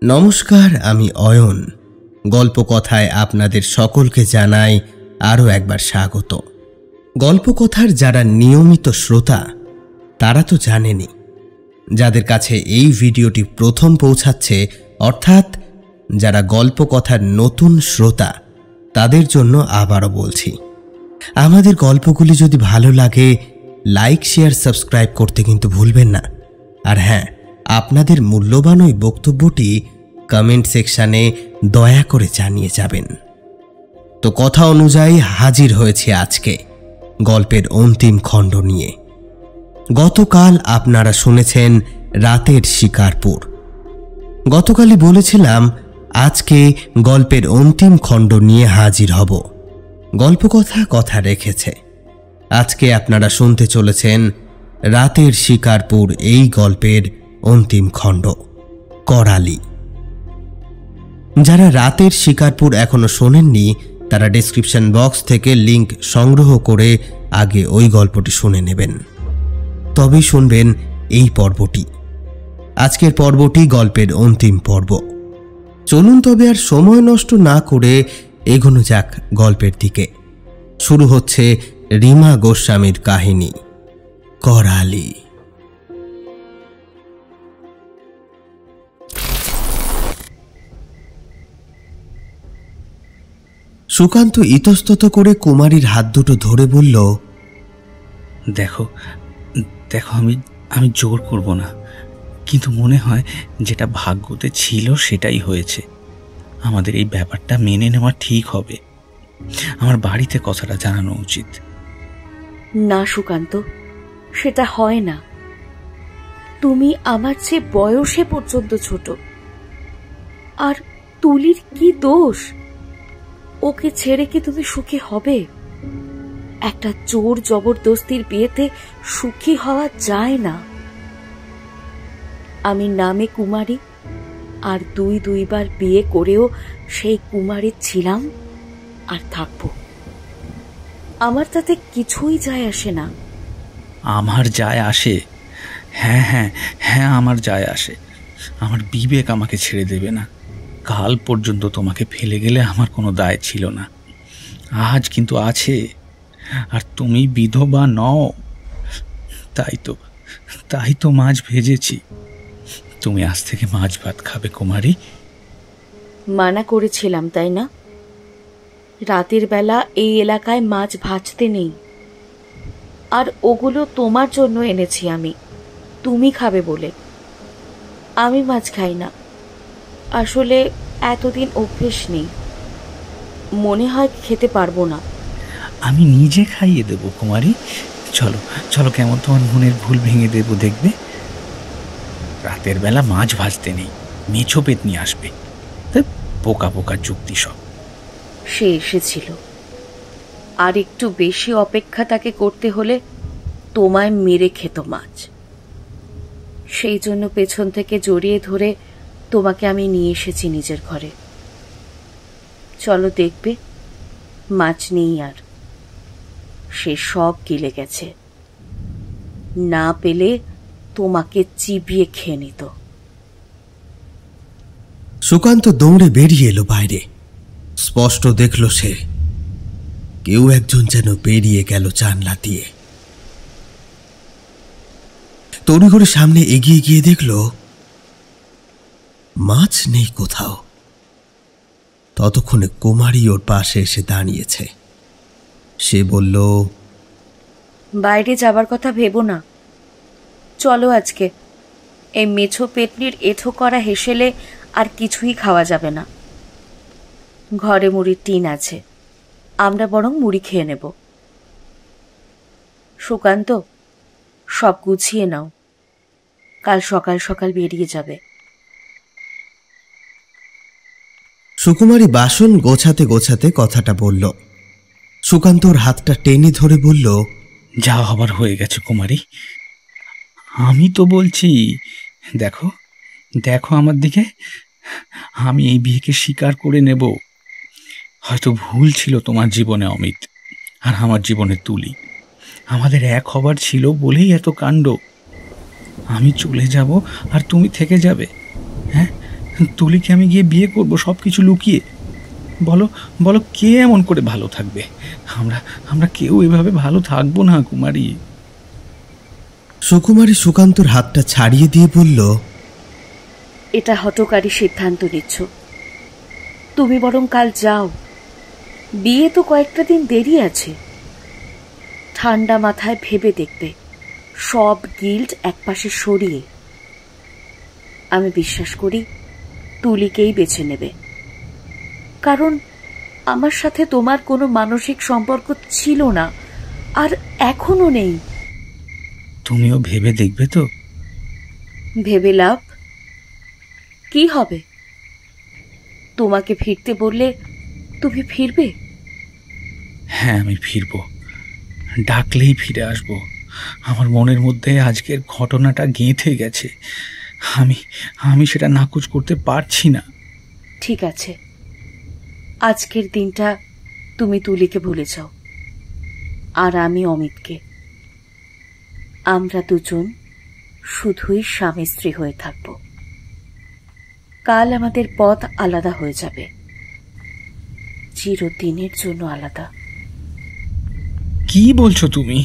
নমস্কার, আমি অয়ন। গল্পকথায় আপনাদের সকলকে জানাই আরও একবার স্বাগত। গল্পকথার যারা নিয়মিত শ্রোতা তারা তো জানেনই। যাদের কাছে এই ভিডিওটি প্রথম পৌঁছাচ্ছে, অর্থাৎ যারা গল্পকথার নতুন শ্রোতা, তাদের জন্য আবারও বলছি, আমাদের গল্পগুলি যদি ভালো লাগে লাইক, শেয়ার, সাবস্ক্রাইব করতে কিন্তু ভুলবেন না। আর হ্যাঁ, আপনাদের মূল্যবান ওই বক্তব্যটি কমেন্ট সেকশানে দয়া করে জানিয়ে যাবেন। তো কথা অনুযায়ী হাজির হয়েছে আজকে গল্পের অন্তিম খণ্ড নিয়ে। গতকাল আপনারা শুনেছেন রাতের শিকারপুর। গতকালই বলেছিলাম আজকে গল্পের অন্তিম খণ্ড নিয়ে হাজির হব। গল্পকথা কথা রেখেছে। আজকে আপনারা শুনতে চলেছেন রাতের শিকারপুর, এই গল্পের অন্তিম খণ্ড, করালি। যারা রাতের শিকারপুর এখনো শোনেননি তারা ডেসক্রিপশন বক্স থেকে লিংক সংগ্রহ করে আগে ওই গল্পটি শুনে নেবেন, তবেই শুনবেন এই পর্বটি। আজকের পর্বটি গল্পের অন্তিম পর্ব। চলুন তবে আর সময় নষ্ট না করে এগোনো যাক গল্পের দিকে। শুরু হচ্ছে রীমা গোস্বামীর কাহিনী, করালি। সুকান্ত ইতস্তত করে কুমারীর হাত দুটো ধরে বলল, দেখো দেখো আমি জোর করব না, কিন্তু মনে হয় যেটা ভাগ্যতে ছিল সেটাই হয়েছে। আমাদের এই ব্যাপারটা মেনে নেওয়া ঠিক হবে। আমার বাড়িতে কথাটা জানানো উচিত। না সুকান্ত, সেটা হয় না। তুমি আমার চেয়ে বয়সে পর্যন্ত ছোট। আর তুলির কি দোষ? ওকে ছেড়ে কি তুমি সুখী হবে? একটা জোর জবরদস্তির বিয়েতে সুখী হওয়া যায় না। আমি নামে কুমারী, আর দুইবার বিয়ে করেও সেই কুমারী ছিলাম আর থাকবো। আমার তাতে কিছুই যায় আসে না। আমার যায় আসে, হ্যাঁ হ্যাঁ হ্যাঁ, আমার যায় আসে। আমার বিবেক আমাকে ছেড়ে দেবে না। কাল পর্যন্ত তোমাকে ফেলে গেলে আমার কোনো দায় ছিল না, আজ কিন্তু আছে। আর তুমি বিধবা নও, তাই তো মাছ ভেজেছি। তুমি আজ থেকে মাছ ভাত খাবে কুমারী। মানা করেছিলাম তাই না? রাতের বেলা এই এলাকায় মাছ ভাজতে নেই। আর ওগুলো তোমার জন্য এনেছি আমি, তুমি খাবে বলে। আমি মাছ খাই না, আসলে এতদিন অভ্যেস নেই, মনে হয় খেতে পারবো না। আমি নিজে খাইয়ে দেবো কুমারী। চলো চলো, কেমন তোমার মনের ভুল ভেঙে দেবো, দেখবে। রাতের বেলা মাছ ভাজতে নেই, মেছো পেট নিয়ে আসবে। পোকা পোকা যুক্তি সব। সে এসেছিল, আর একটু বেশি অপেক্ষা তাকে করতে হলে তোমায় মেরে খেত মাছ। সেই জন্য পেছন থেকে জড়িয়ে ধরে তোমাকে আমি নিয়ে এসেছি নিজের ঘরে। চলো, দেখবে মাছ নেই আর। সে সব গিলে গেছে। না পেলে তোমাকে চিবিয়ে খেয়ে নিত। সুকান্ত দৌড়ে বেরিয়ে এলো বাইরে। স্পষ্ট দেখল সে কেউ একজন যেন বেরিয়ে গেল জানলা দিয়ে। তড়িঘড়ি সামনে এগিয়ে গিয়ে দেখল মাছ নেই কোথাও। ততক্ষণে কুমারী ওর পাশে এসে দাঁড়িয়েছে। সে বলল, বাইরে যাবার কথা ভেবো না, চলো আজকে। এই মেছো পেটনির এঁঠো করা হেসেলে আর কিছুই খাওয়া যাবে না। ঘরে মুড়ির টিন আছে, আমরা বরং মুড়ি খেয়ে নেব। সুকান্ত, সব গুছিয়ে নাও, কাল সকাল সকাল বেরিয়ে যাবে। সুকুমারী বাসন গোছাতে গোছাতে কথাটা বলল। সুকান্তর হাতটা টেনে ধরে বলল, যা হবার হয়ে গেছে কুমারী। আমি তো বলছি, দেখো দেখো আমার দিকে। আমি এই বিয়েকে স্বীকার করে নেব। হয়তো ভুল ছিল তোমার জীবনে অমিত, আর আমার জীবনে তুলি। আমাদের এক হবার ছিল বলেই এত কাণ্ড। আমি চলে যাব আর তুমি থেকে যাবে। হ্যাঁ, তুলিকে আমি গিয়ে বিয়ে করব সবকিছু লুকিয়ে? বলো বলো, কে এমন করে ভালো থাকবে? আমরা আমরা কেউ এভাবে ভালো থাকবো না কুমারী। সুকুমারী সুকান্তর হাতটা ছাড়িয়ে দিয়ে বলল, এটা হঠকারী সিদ্ধান্ত নিচ্ছ। তুমি বরং কাল যাও, বিয়ে তো কয়েকটা দিন দেরি আছে। ঠান্ডা মাথায় ভেবে দেখবে, সব গিল্ট একপাশে সরিয়ে। আমি বিশ্বাস করি তুলিকেই বেছে নেবে, কারণ আমার সাথে তোমার কোনো মানসিক সম্পর্ক ছিল না, আর এখনো নেই। তুমিও ভেবে দেখবে তো? ভেবে লাভ কি হবে? তোমাকে ফিরতে বললে তুমি ফিরবে? হ্যাঁ, আমি ফিরবো, ডাকলেই ফিরে আসবো। আমার মনের মধ্যে আজকের ঘটনাটা গেঁথে গেছে, আমি আমি সেটা নাকচ করতে পারছি না। ঠিক আছে, আজকের দিনটা তুমি তুলিকে ভুলে যাও, আর আমি অমিতকে। আমরা দুজন শুধুই স্বামী স্ত্রী হয়ে থাকব। কাল আমাদের পথ আলাদা হয়ে যাবে, চিরদিনের জন্য আলাদা। কি বলছো তুমি?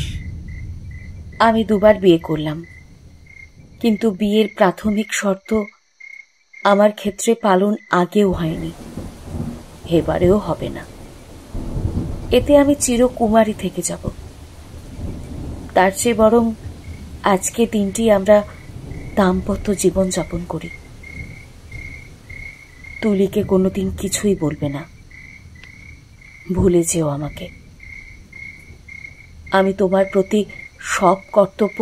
আমি দুবার বিয়ে করলাম, কিন্তু বিয়ের প্রাথমিক শর্ত আমার ক্ষেত্রে পালন আগেও হয়নি, এবারেও হবে না। এতে আমি চিরকুমারী থেকে যাব। তার চেয়ে বরং আজকে দিনটি আমরা দাম্পত্য জীবন যাপন করি। তুলিকে কোনোদিন কিছুই বলবে না, ভুলে যেও আমাকে। আমি তোমার প্রতি সব কর্তব্য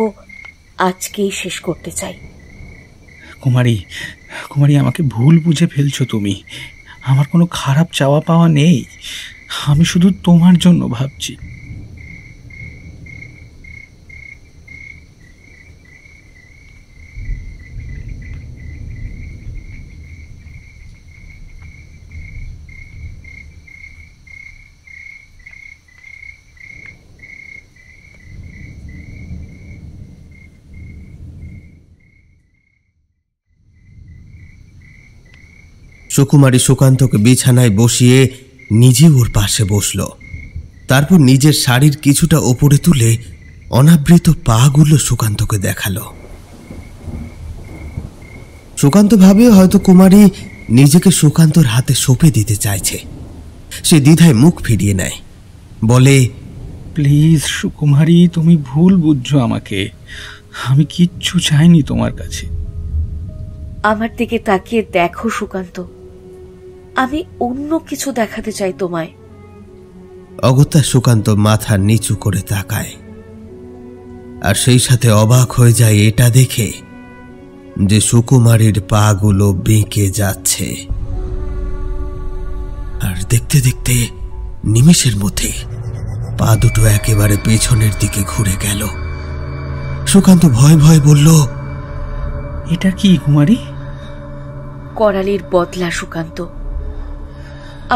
আজকেই শেষ করতে চাই। কুমারী, কুমারী, আমাকে ভুল বুঝে ফেলছো তুমি। আমার কোনো খারাপ চাওয়া পাওয়া নেই, আমি শুধু তোমার জন্য ভাবছি। সুকুমারী সুকান্তকে বিছানায় বসিয়ে নিজে ওর পাশে বসল। তারপর নিজের শাড়ির কিছুটা ওপরে তুলে অনাবৃত পাগুলো সুকান্তকে দেখালো। সুকান্ত ভাবে হয়তো কুমারী নিজেকে সুকান্তর হাতে সঁপে দিতে চাইছে। সে দ্বিধায় মুখ ফিরিয়ে নেয়, বলে, প্লিজ সুকুমারী, তুমি ভুল বুঝছো আমাকে। আমি কিচ্ছু চাইনি তোমার কাছে। আমার দিকে তাকিয়ে দেখো সুকান্ত, আমি অন্য কিছু দেখাতে চাই তোমায়। অগত্যা সুকান্ত মাথা নিচু করে তাকায়, আর সেই সাথে অবাক হয়ে যায় এটা দেখে যে সুকুমারীর পাগুলো বেঁকে যাচ্ছে। আর দেখতে দেখতে নিমেষের মধ্যে পা দুটো একেবারে পেছনের দিকে ঘুরে গেল। সুকান্ত ভয় ভয় বলল, এটা কি কুমারী? করালির বদলা সুকান্ত।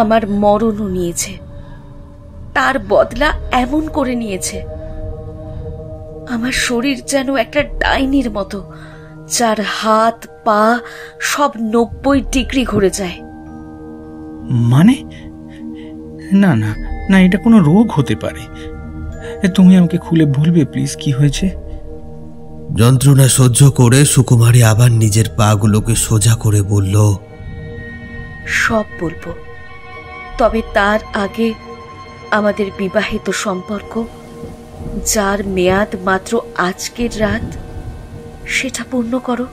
আমার মরণও নিয়েছে, তার বদলা এমন করে নিয়েছে। আমার শরীর যেন একটা ডাইনির মতো, যার হাত পা সব 90 ডিগ্রি ঘুরে যায়। মানে? না না না, এটা কোনো রোগ হতে পারে। তুমি আমাকে খুলে বলবে প্লিজ, কি হয়েছে? যন্ত্রণা সহ্য করে সুকুমারী আবার নিজের পাগুলোকে সোজা করে বলল, সব বলবো, তবে তার আগে আমাদের বিবাহিত সম্পর্ক, যার মেয়াদ মাত্র আজকের রাত, সেটা পূর্ণ করো।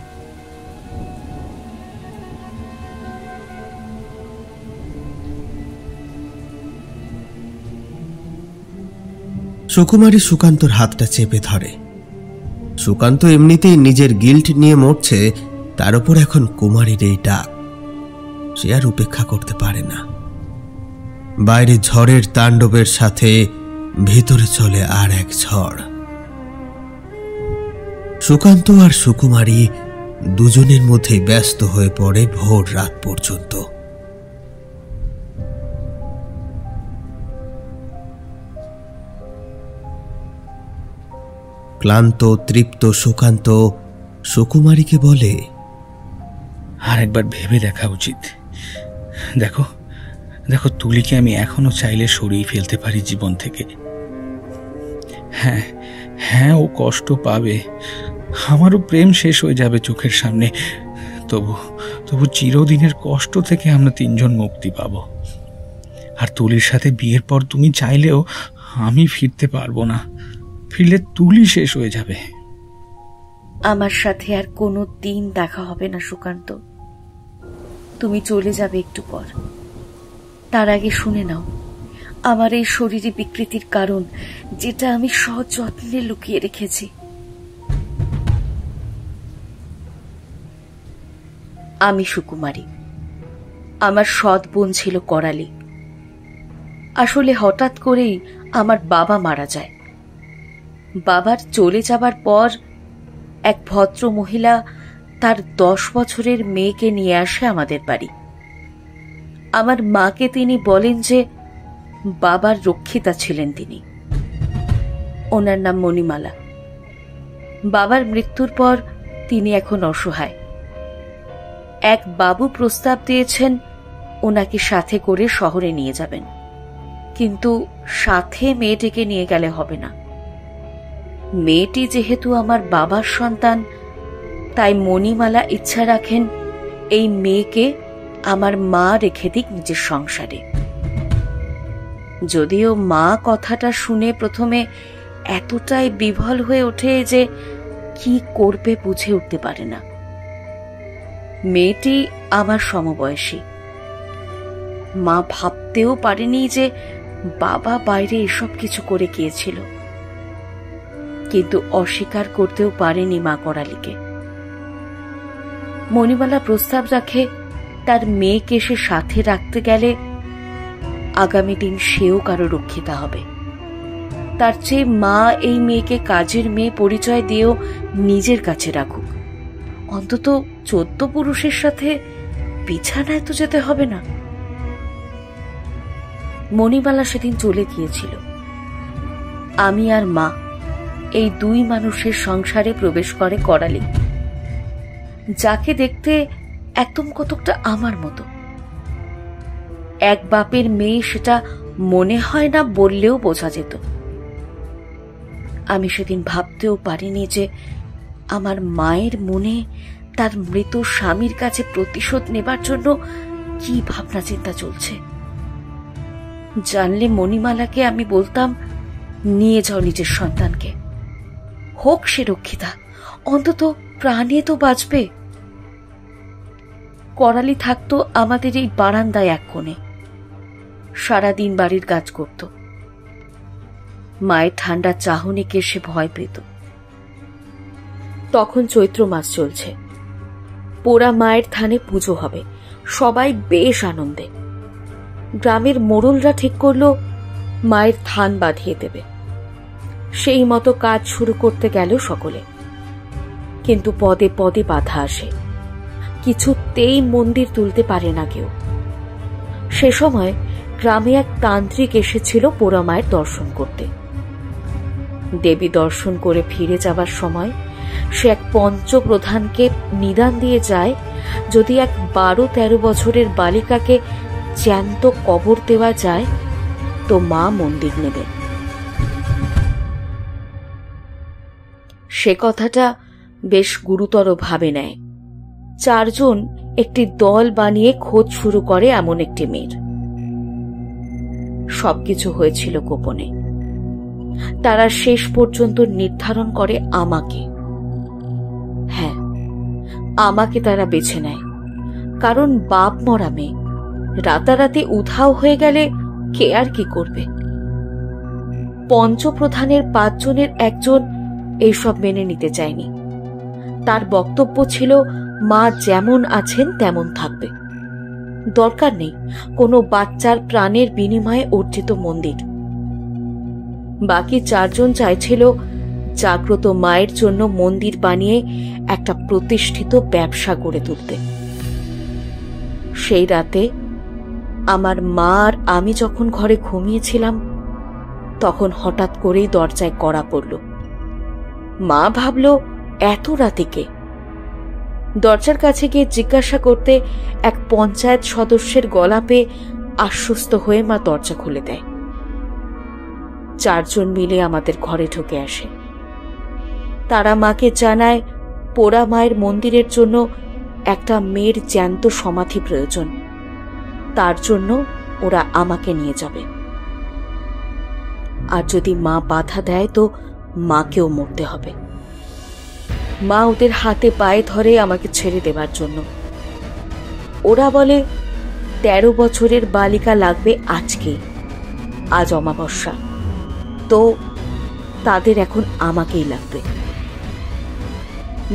সুকুমারী সুকান্তর হাতটা চেপে ধরে। সুকান্ত এমনিতেই নিজের গিল্ট নিয়ে মরছে, তার উপর এখন কুমারীর এই ডাক। সে আর উপেক্ষা করতে পারে না। বাইরে ঝড়ের তাণ্ডবের সাথে ভেতরে চলে আর এক ঝড়। সুকান্ত আর সুকুমারী দুজনের মধ্যেই ব্যস্ত হয়ে পড়ে ভোর রাত পর্যন্ত। ক্লান্ত তৃপ্ত সুকান্ত সুকুমারীকে বলে, আর একবার ভেবে দেখা উচিত। দেখো দেখো, তুলিকে আমি এখনো চাইলে সরিয়ে ফেলতে পারি জীবন থেকে। হ্যাঁ হ্যাঁ, ও কষ্ট পাবে, আমারও প্রেম শেষ হয়ে যাবে চোখের সামনে, তবু তবু চিরদিনের কষ্ট থেকে আমরা তিনজন মুক্তি পাব। আর তুলির সাথে বিয়ের পর তুমি চাইলেও আমি ফিরতে পারবো না, ফিরলে তুলি শেষ হয়ে যাবে। আমার সাথে আর কোনো দিন দেখা হবে না সুকান্ত, তুমি চলে যাবে একটু পর। তার আগে শুনে নাও আমার এই শরীরে বিকৃতির কারণ, যেটা আমি সযত্নে লুকিয়ে রেখেছি। আমি সুকুমারী, আমার সৎ বোন ছিল করালি। আসলে হঠাৎ করেই আমার বাবা মারা যায়। বাবার চলে যাবার পর এক ভদ্র মহিলা তার 10 বছরের মেয়েকে নিয়ে আসে আমাদের বাড়ি। আমার মাকে তিনি বলেন যে বাবার রক্ষিতা ছিলেন তিনি। ওনার নাম মণিমালা। বাবার মৃত্যুর পর তিনি এখন অসহায়। এক বাবু প্রস্তাব দিয়েছেন ওনাকে সাথে করে শহরে নিয়ে যাবেন, কিন্তু সাথে মেয়েটিকে নিয়ে গেলে হবে না। মেয়েটি যেহেতু আমার বাবার সন্তান, তাই মণিমালা ইচ্ছা রাখেন এই মেয়েকে আমার মা রেখে দিক নিজের সংসারে। যদিও মা কথাটা শুনে প্রথমে এতটাই বিভ্রম হয়ে ওঠে যে কি করবে বুঝে উঠতে পারে না। মেয়েটি আমার সমবয়সী। মা ভাবতেও পারেনি যে বাবা বাইরে এসব কিছু করে গিয়েছিল, কিন্তু অস্বীকার করতেও পারেনি মা করালিকে। মণিমালা প্রস্তাব রাখে তার মেয়েকে সে সাথে রাখতে গেলে আগামী দিন সেও কারো রক্ষিতা হবে। তার চেয়ে মা এই মেয়েকে কাজের মেয়ে পরিচয় দিয়েও নিজের কাছে রাখুক, অন্তত 14 পুরুষের সাথে বিছানায় তো যেতে হবে না। মণিমালা সেদিন চলে গিয়েছিল। আমি আর মা এই দুই মানুষের সংসারে প্রবেশ করে করালি, যাকে দেখতে একদম কতকটা আমার মতো। এক বাপের মেয়ে সেটা মনে হয় না বললেও বোঝা যেত। আমি সেদিন ভাবতেও পারিনি যে আমার মায়ের মনে তার মৃত স্বামীর কাছে প্রতিশোধ নেবার জন্য কি ভাবনা চিন্তা চলছে। জানলে মণিমালাকে আমি বলতাম, নিয়ে যাও নিজের সন্তানকে, হোক সে রক্ষিতা, অন্তত প্রাণে তো বাঁচবে। করালি থাকতো আমাদের এই বারান্দায় এক কোণে, সারাদিন বাড়ির কাজ করত। মায়ের ঠান্ডা চাহনিকে সে ভয় পেত। তখন চৈত্র মাস চলছে, পোড়া মায়ের থানে পুজো হবে, সবাই বেশ আনন্দে। গ্রামের মোড়লরা ঠিক করলো মায়ের থান বাঁধিয়ে দেবে। সেই মতো কাজ শুরু করতে গেল সকলে, কিন্তু পদে পদে বাধা আসে, কিছুতেই মন্দির তুলতে পারে না কেউ। সে সময় গ্রামে এক তান্ত্রিক এসেছিল পোড়া মায়ের দর্শন করতে। দেবী দর্শন করে ফিরে যাবার সময় সে এক পঞ্চপ্রধানকে নিদান দিয়ে যায়, যদি এক 12-13 বছরের বালিকাকে জ্যান্ত কবর দেওয়া যায় তো মা মন্দির নেবে। সে কথাটা বেশ গুরুতর ভাবে নেয়। 4 জন একটি দল বানিয়ে খোঁজ শুরু করে এমন একটি মেয়ের। সবকিছু হয়েছিল গোপনে। তারা শেষ পর্যন্ত নির্ধারণ করে আমাকে। হ্যাঁ, আমাকে তারা বেছে নেয়, কারণ বাপ মরা মেয়ে রাতারাতি উধাও হয়ে গেলে কে আর কি করবে। পঞ্চপ্রধানের 5 জনের একজন এইসব মেনে নিতে চায়নি। তার বক্তব্য ছিল মা যেমন আছেন তেমন থাকবে, দরকার নেই কোনো বাচ্চার প্রাণের বিনিময়ে অর্জিত মন্দির। বাকি 4 জন চাইছিল জাগ্রত মায়ের জন্য মন্দির বানিয়ে একটা প্রতিষ্ঠিত ব্যবসা গড়ে তুলতে। সেই রাতে আমার মা আর আমি যখন ঘরে ঘুমিয়েছিলাম, তখন হঠাৎ করেই দরজায় কড়া পড়ল। মা ভাবল এত রাতে কে। দরজার কাছে গিয়ে জিজ্ঞাসা করতে এক পঞ্চায়েত সদস্যের গলা পেয়ে আশ্বস্ত হয়ে মা দরজা খুলে দেয়। 4 জন মিলে আমাদের ঘরে ঢুকে আসে। তারা মাকে জানায় পোড়া মায়ের মন্দিরের জন্য একটা মেয়ের জ্যান্ত সমাধি প্রয়োজন, তার জন্য ওরা আমাকে নিয়ে যাবে। আর যদি মা বাধা দেয় তো মাকেও মরতে হবে। মা ওদের হাতে পায়ে ধরে আমাকে ছেড়ে দেবার জন্য। ওরা বলে 13 বছরের বালিকা লাগবে আজকে, আজ অমাবস্যা, তো তাদের এখন আমাকেই লাগবে।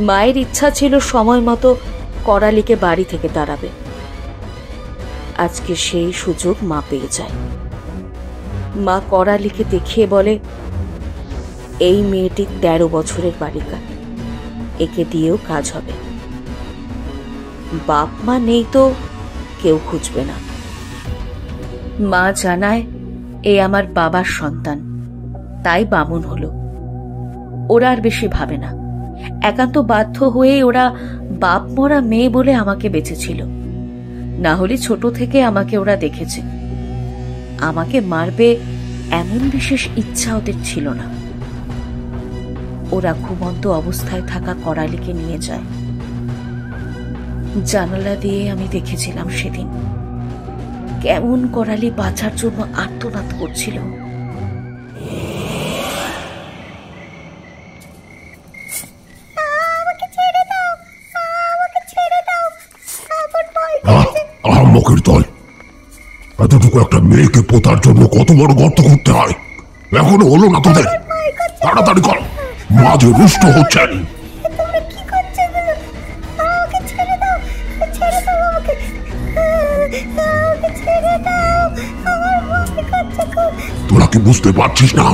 মায়ের ইচ্ছা ছিল সময় মতো করালিকে বাড়ি থেকে তাড়াবে। আজকে সেই সুযোগ মা পেয়ে যায়। মা করালিকে দেখিয়ে বলে, এই মেয়েটি 13 বছরের বালিকা, একে দিয়েও কাজ হবে। বাপ মা নেই তো কেউ খুঁজবে না। মা জানায় এ আমার বাবার সন্তান, তাই বামুন হলো। ওরা আর বেশি ভাবে না। একান্ত বাধ্য হয়ে ওরা বাপ মরা মেয়ে বলে আমাকে বেঁচেছিল, না হলে ছোট থেকে আমাকে ওরা দেখেছে। আমাকে মারবে এমন বিশেষ ইচ্ছা ওদের ছিল না। ওরা ঘুমন্ত অবস্থায় থাকা করালিকে নিয়ে যায়। জানালা দিয়ে আমি দেখেছিলাম সেদিন কেমন করালি বাঁচার জন্য আর্তনাদ করছিল। মুখের দল, এতটুকু একটা মেয়েকে পোতার জন্য কত বড় গর্ত করতে হয়, এখনো হলো না তোদের? তাড়াতাড়ি কর, মা যে রুষ্ট হচ্ছেন। তোরা কি বুঝতে পারছিস না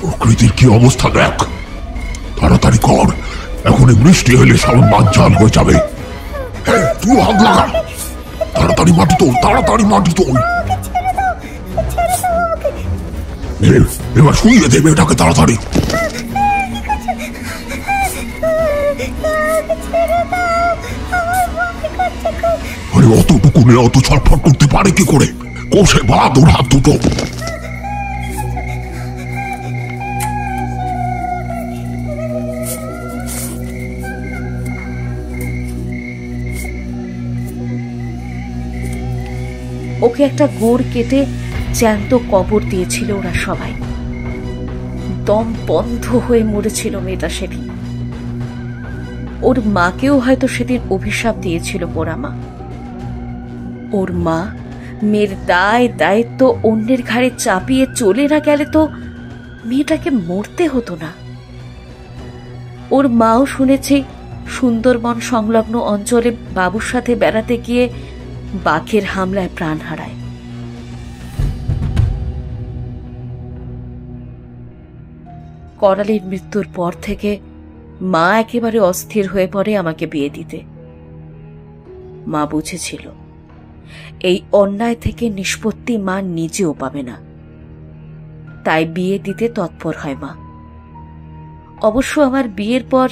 প্রকৃতির কি অবস্থা? দেখ, তাড়াতাড়ি কর, এখনই বৃষ্টি হলে সব মাছ জাল হয়ে যাবে। তুই হাত লাগা, তাড়াতাড়ি মাটি তোল, তাড়াতাড়ি মাটি তোল। এবার শুইয়ে দেবে এটাকে তাড়াতাড়ি। আরে অতটুকু মেয়ে অত ছটফট করতে পারে কি করে? কোষে বাদ ওর হাত দুটো। ওকে একটা গোড় কেটে জ্যান্ত কবর দিয়েছিল ওরা সবাই। দম বন্ধ হয়ে মরেছিল মেয়েটা সেদিন। ওর মাকেও হয়তো সেদিন অভিশাপ দিয়েছিল পোড়া মা। ওর মা মেয়ের দায় দায়িত্ব অন্যের ঘাড়ে চাপিয়ে চলে না গেলে তো মেয়েটাকে মরতে হতো না। ওর মাও শুনেছে সুন্দরবন সংলগ্ন অঞ্চলে বাবুর সাথে বেড়াতে গিয়ে বাঘের হামলায় প্রাণ হারায়। করালির মৃত্যুর পর থেকে মা একেবারে অস্থির হয়ে পড়ে আমাকে বিয়ে দিতে। মা বুঝেছিল এই অন্যায় থেকে নিষ্পত্তি মা নিজেও পাবে না, তাই বিয়ে দিতে তৎপর হয় মা। অবশ্য আমার বিয়ের পর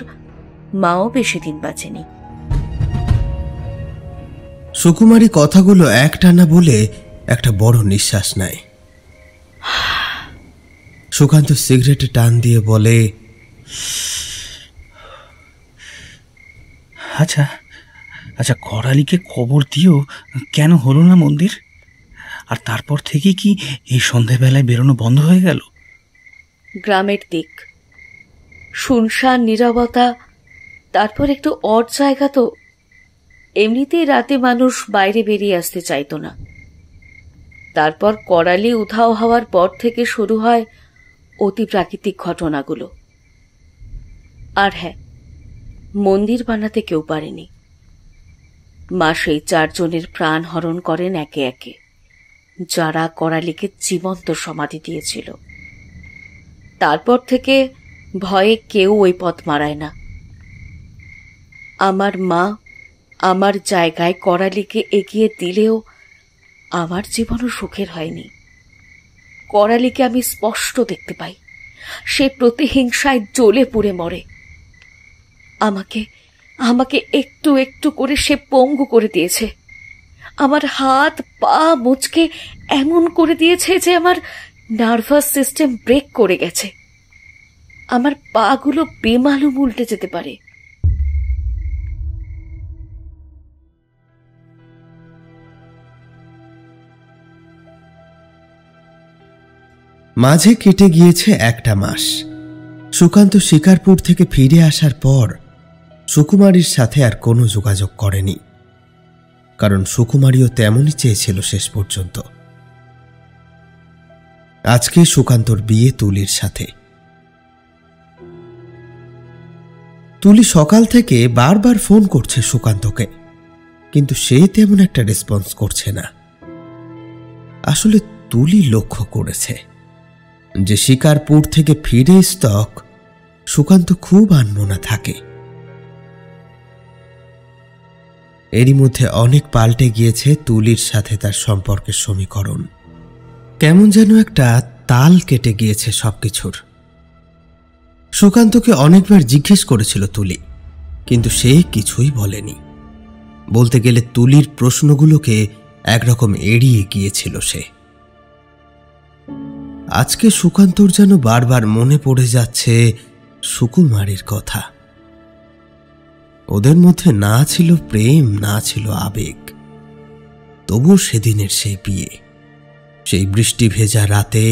মাও বেশি দিন বাঁচেনি। সুকুমারী কথাগুলো একটানা বলে একটা বড় নিঃশ্বাস নেয়। সুকান্ত সিগারেটে টান দিয়ে বলে, আচ্ছা আচ্ছা, করালিকে খবর দিও কেন হলো না মন্দির? আর তারপর থেকে কি এই সন্ধেবেলায় বেরোনো বন্ধ হয়ে গেল? গ্রামের দিক, শুনশান নীরবতা, তারপর একটু অড জায়গা তো। এমনিতেই রাতে মানুষ বাইরে বেরিয়ে আসতে চাইতো না। তারপর করালি উধাও হওয়ার পর থেকে শুরু হয় অতি প্রাকৃতিক ঘটনাগুলো। আর হ্যাঁ, মন্দির বানাতে কেউ পারেনি। মা সেই 4 জনের প্রাণ হরণ করেন একে একে, যারা করালিকে জীবন্ত সমাধি দিয়েছিল। তারপর থেকে ভয়ে কেউ ওই পথ মারায় না। আমার মা আমার জায়গায় করালিকে এগিয়ে দিলেও আমার জীবনও সুখের হয়নি। করালিকে আমি স্পষ্ট দেখতে পাই, সে প্রতিহিংসায় জ্বলে পুড়ে মরে। আমাকে আমাকে একটু একটু করে সে পঙ্গু করে দিয়েছে। আমার হাত পা মুচকে এমন করে দিয়েছে যে আমার নার্ভাস সিস্টেম ব্রেক করে গেছে। আমার পাগুলো বেমালুম উল্টে যেতে পারে। মাঝে কেটে গিয়েছে একটা মাস। সুকান্ত শিকারপুর থেকে ফিরে আসার পর সুকুমারীর সাথে আর কোনো যোগাযোগ করেনি, কারণ সুকুমারীও তেমনই চেয়েছিল শেষ পর্যন্ত। আজকে সুকান্তর বিয়ে তুলির সাথে। তুলি সকাল থেকে বারবার ফোন করছে সুকান্তকে, কিন্তু সে তেমন একটা রেসপন্স করছে না। আসলে তুলি লক্ষ্য করেছে যে শিকারপুর থেকে ফিরে স্তক সুকান্ত খুব আনমনা থাকে। এরই মধ্যে অনেক পাল্টে গিয়েছে তুলির সাথে তার সম্পর্কের সমীকরণ। কেমন যেন একটা তাল কেটে গিয়েছে সবকিছুর। সুকান্তকে অনেকবার জিজ্ঞেস করেছিল তুলি, কিন্তু সে কিছুই বলেনি। বলতে গেলে তুলির প্রশ্নগুলোকে একরকম এড়িয়ে গিয়েছিল সে। আজকে সুকান্তর যেন বারবার মনে পড়ে যাচ্ছে সুকুমারীর কথা। ওদের মধ্যে না ছিল প্রেম, না ছিল আবেগ, তবুও সেদিনের সেই বিয়ে, সেই বৃষ্টি ভেজা রাতে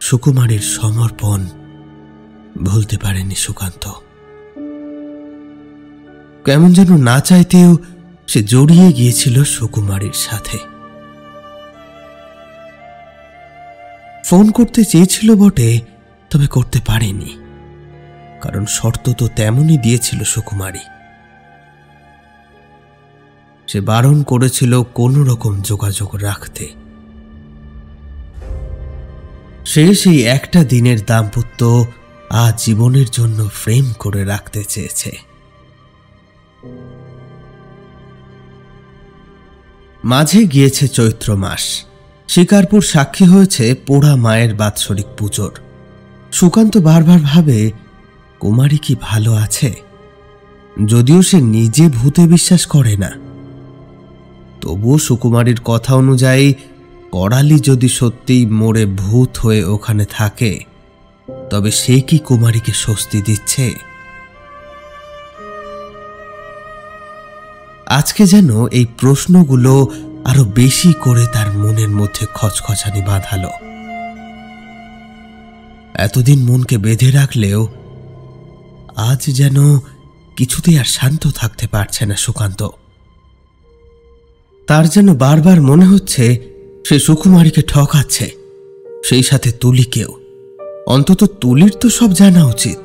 সুকুমারীর সমর্পণ ভুলতে পারেনি সুকান্ত। কেমন যেন না চাইতেও সে জড়িয়ে গিয়েছিল সুকুমারীর সাথে। ফোন করতে চেয়েছিল বটে, তবে করতে পারেনি, কারণ শর্ত তো তেমনই দিয়েছিল সুকুমারী। সে বারণ করেছিল কোনো রকম যোগাযোগ রাখতে। সে সেই একটা দিনের দাম্পত্য আজ জীবনের জন্য ফ্রেম করে রাখতে চেয়েছে। মাঝে গিয়েছে চৈত্র মাস। শিকারপুর সাক্ষী হয়েছে পোড়া মায়ের বাৎসরিক পুজোর। সুকান্ত বারবার ভাবে কুমারী কি ভালো আছে। যদিও সে নিজে ভূতে বিশ্বাস করে না, তবুও সুকুমারীর কথা অনুযায়ী করালি যদি সত্যিই মোড়ে ভূত হয়ে ওখানে থাকে, তবে সে কি কুমারীকে স্বস্তি দিচ্ছে? আজকে যেন এই প্রশ্নগুলো আরো বেশি করে তার মনের মধ্যে খচখচানি বাঁধালো। এতদিন মনকে বেঁধে রাখলেও আজ যেন কিছুতেই আর শান্ত থাকতে পারছে না সুকান্ত। তার যেন বারবার মনে হচ্ছে সে সুকুমারীকে ঠকাচ্ছে, সেই সাথে তুলিকেও। অন্তত তুলির তো সব জানা উচিত।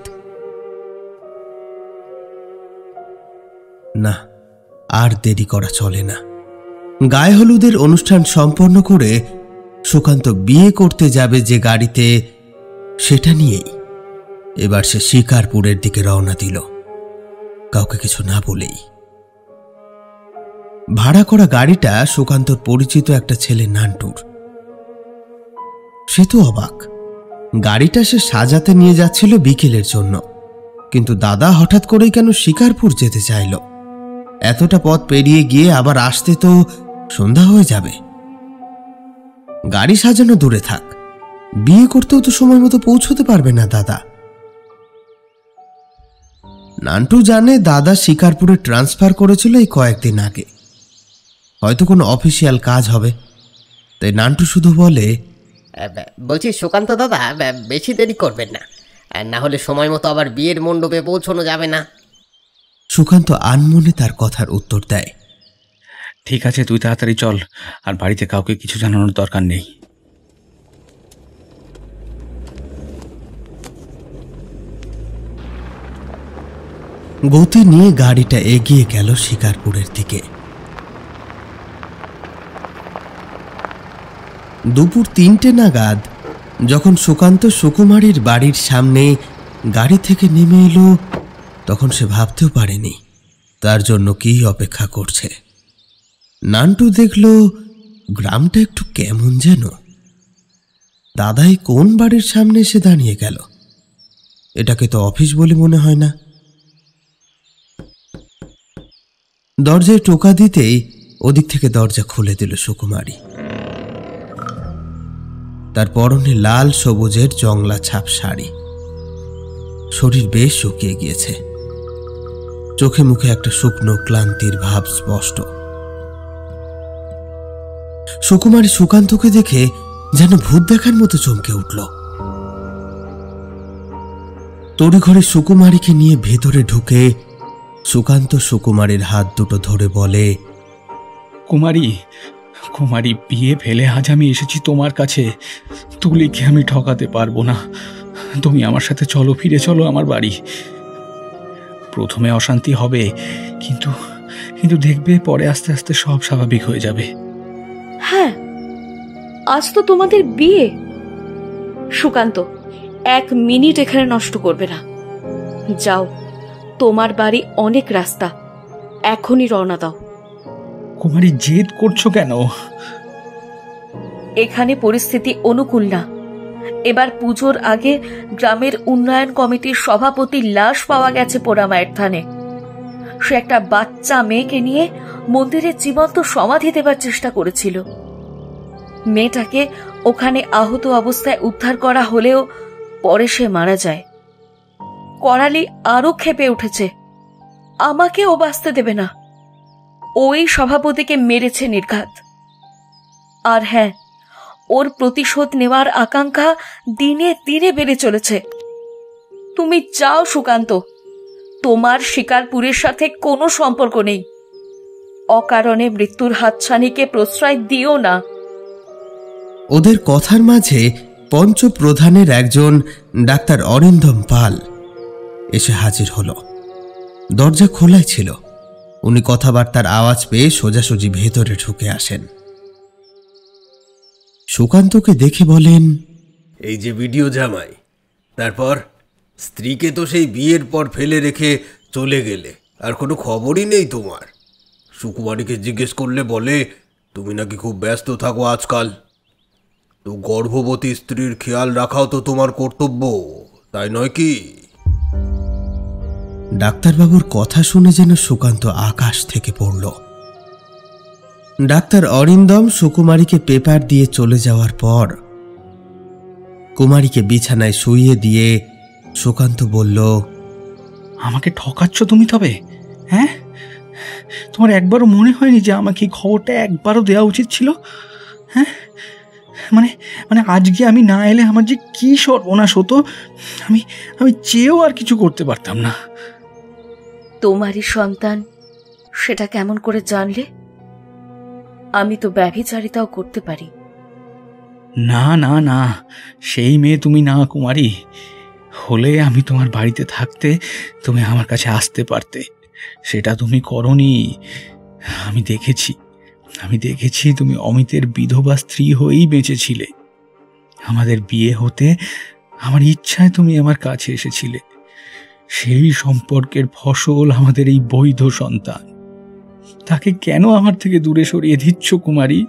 না, আর দেরি করা চলে না। গায়ে হলুদের অনুষ্ঠান সম্পন্ন করে সুকান্ত বিয়ে করতে যাবে যে গাড়িতে, সেটা নিয়েই এবার সে শিকারপুরের দিকে রওনা দিল, কাউকে কিছু না বলেই। ভাড়া করা গাড়িটা সুকান্তর পরিচিত একটা ছেলে নান্টুর। সে তো অবাক। গাড়িটা সে সাজাতে নিয়ে যাচ্ছিল বিকেলের জন্য, কিন্তু দাদা হঠাৎ করেই কেন শিকারপুর যেতে চাইল? এতটা পথ পেরিয়ে গিয়ে আবার আসতে তো সন্ধ্যা হয়ে যাবে। গাড়ি সাজানো দূরে থাক, বিয়ে করতেও তো সময় মতো পৌঁছতে পারবে না দাদা। নান্টু জানে দাদা শিকারপুরে ট্রান্সফার করেছিল এই কয়েকদিন আগে, হয়তো কোনো অফিসিয়াল কাজ হবে। তাই নান্টু শুধু বলে, বলছি সুকান্ত দাদা, বেশি দেরি করবেন না, না হলে সময় মতো আবার বিয়ের মণ্ডপে পৌঁছানো যাবে না। সুকান্ত আনমনে তার কথার উত্তর দেয়, ঠিক আছে, তুই তাড়াতাড়ি চল, আর বাড়িতে কাউকে কিছু জানানোর দরকার নেই। গতি নিয়ে গাড়িটা এগিয়ে গেল শিকারপুরের দিকে। দুপুর 3টে নাগাদ যখন সুকান্ত সুকুমারীর বাড়ির সামনে গাড়ি থেকে নেমে এলো, তখন সে ভাবতেও পারেনি তার জন্য কি অপেক্ষা করছে। নান্টু দেখল গ্রামটা একটু কেমন যেন। দাদাই কোন বাড়ির সামনে এসে দাঁড়িয়ে গেল? এটাকে তো অফিস বলে মনে হয় না। দরজায় টোকা দিতেই ওদিক থেকে দরজা খুলে দিল সুকুমারী। তার পরনে লাল সবুজের জংলা ছাপ শাড়ি, শরীর বেশ শুকিয়ে গিয়েছে, চোখে মুখে একটা শুকনো ক্লান্তির ভাব স্পষ্ট। সুকুমারী সুকান্তকে দেখে যেন ভূত দেখার মতো চমকে উঠল। তড়িঘড়ি সুকুমারীকে নিয়ে ভেতরে ঢুকে সুকান্ত সুকুমারীর হাত দুটো ধরে বলে, কুমারী, কুমারী, বিয়ে ফেলে আজ আমি এসেছি তোমার কাছে। তুলিকে আমি ঠকাতে পারবো না। তুমি আমার সাথে চলো, ফিরে চলো আমার বাড়ি। প্রথমে অশান্তি হবে, কিন্তু কিন্তু দেখবে পরে আস্তে আস্তে সব স্বাভাবিক হয়ে যাবে। হ্যাঁ, আজ তো তোমাদের বিয়ে। সুকান্ত, 1 মিনিট এখানে নষ্ট করবে না। যাও, তোমার বাড়ি অনেক রাস্তা, এখনই রওনা দাও। কুমারী, জেদ করছো কেন? এখানে পরিস্থিতি অনুকূল না। এবার পুজোর আগে গ্রামের উন্নয়ন কমিটির সভাপতির লাশ পাওয়া গেছে পোড়ামায়ের থানে। সে একটা বাচ্চা মেয়েকে নিয়ে মন্দিরে জীবন্ত সমাধি দেবার চেষ্টা করেছিল। মেয়েটাকে ওখানে আহত অবস্থায় উদ্ধার করা হলেও পরে সে মারা যায়। করালি আরো ক্ষেপে উঠেছে, আমাকেও বাঁচতে দেবে না। ওই সভাপতিকে মেরেছে নির্ঘাত। আর হ্যাঁ, ওর প্রতিশোধ নেওয়ার আকাঙ্ক্ষা দিনে দিনে বেড়ে চলেছে। তুমি যাও সুকান্ত, তোমার শিকারপুরের সাথে কোনো সম্পর্ক নেই। অকারণে মৃত্যুর হাতছানিকে প্রশ্রয় দিও না। ওদের কথার মাঝে পঞ্চপ্রধানের একজন ডাক্তার অরিন্দম পাল এসে হাজির হল। দরজা খোলাই ছিল। উনি কথাবার্তার আওয়াজ পেয়ে সোজাসুজি ভেতরে ঢুকে আসেন। সুকান্তকে দেখে বলেন, এই যে ভিডিও জামাই, তারপর স্ত্রীকে তো সেই বিয়ের পর ফেলে রেখে চলে গেলে, আর কোনো খবরই নেই তোমার। সুকুমারীকে জিজ্ঞেস করলে বলে তুমি নাকি খুব ব্যস্ত থাকো আজকাল। তো গর্ভবতী স্ত্রীর খেয়াল রাখাও তো তোমার কর্তব্য, তাই নয় কি? ডাক্তারবাবুর কথা শুনে যেন সুকান্ত আকাশ থেকে পড়ল। ডাক্তার অরিন্দম সুকুমারীকে পেপার দিয়ে চলে যাওয়ার পর কুমারীকে বিছানায় শুইয়ে দিয়ে সুকান্ত বলল, আমাকে ঠকাচ্ছ তুমি তবে? হ্যাঁ, তোমার একবারও মনে হয়নি যে আমাকে এই খবরটা একবারও দেওয়া উচিত ছিল? হ্যাঁ, মানে মানে আজকে আমি না এলে আমার যে কি সর্বনাশ হতো, আমি আমি চেয়েও আর কিছু করতে পারতাম না। তোমারই সন্তান সেটা কেমন করে জানলে? আমি তো ব্যভিচারিতাও করতে পারি। না না না, সেই মেয়ে তুমি না কুমারী। হলে আমি তোমার বাড়িতে থাকতে তুমি আমার কাছে আসতে পারতে, সেটা তুমি করনি। আমি দেখেছি তুমি অমিতের বিধবা স্ত্রী হয়েই বেঁচেছিলে। আমাদের বিয়ে হতে আমার ইচ্ছায় তুমি আমার কাছে এসেছিলে। সেই সম্পর্কের ফসল আমাদের এই বৈধ সন্তান। তাকে কেন আমার থেকে দূরে সরিয়ে দিচ্ছ কুমারী?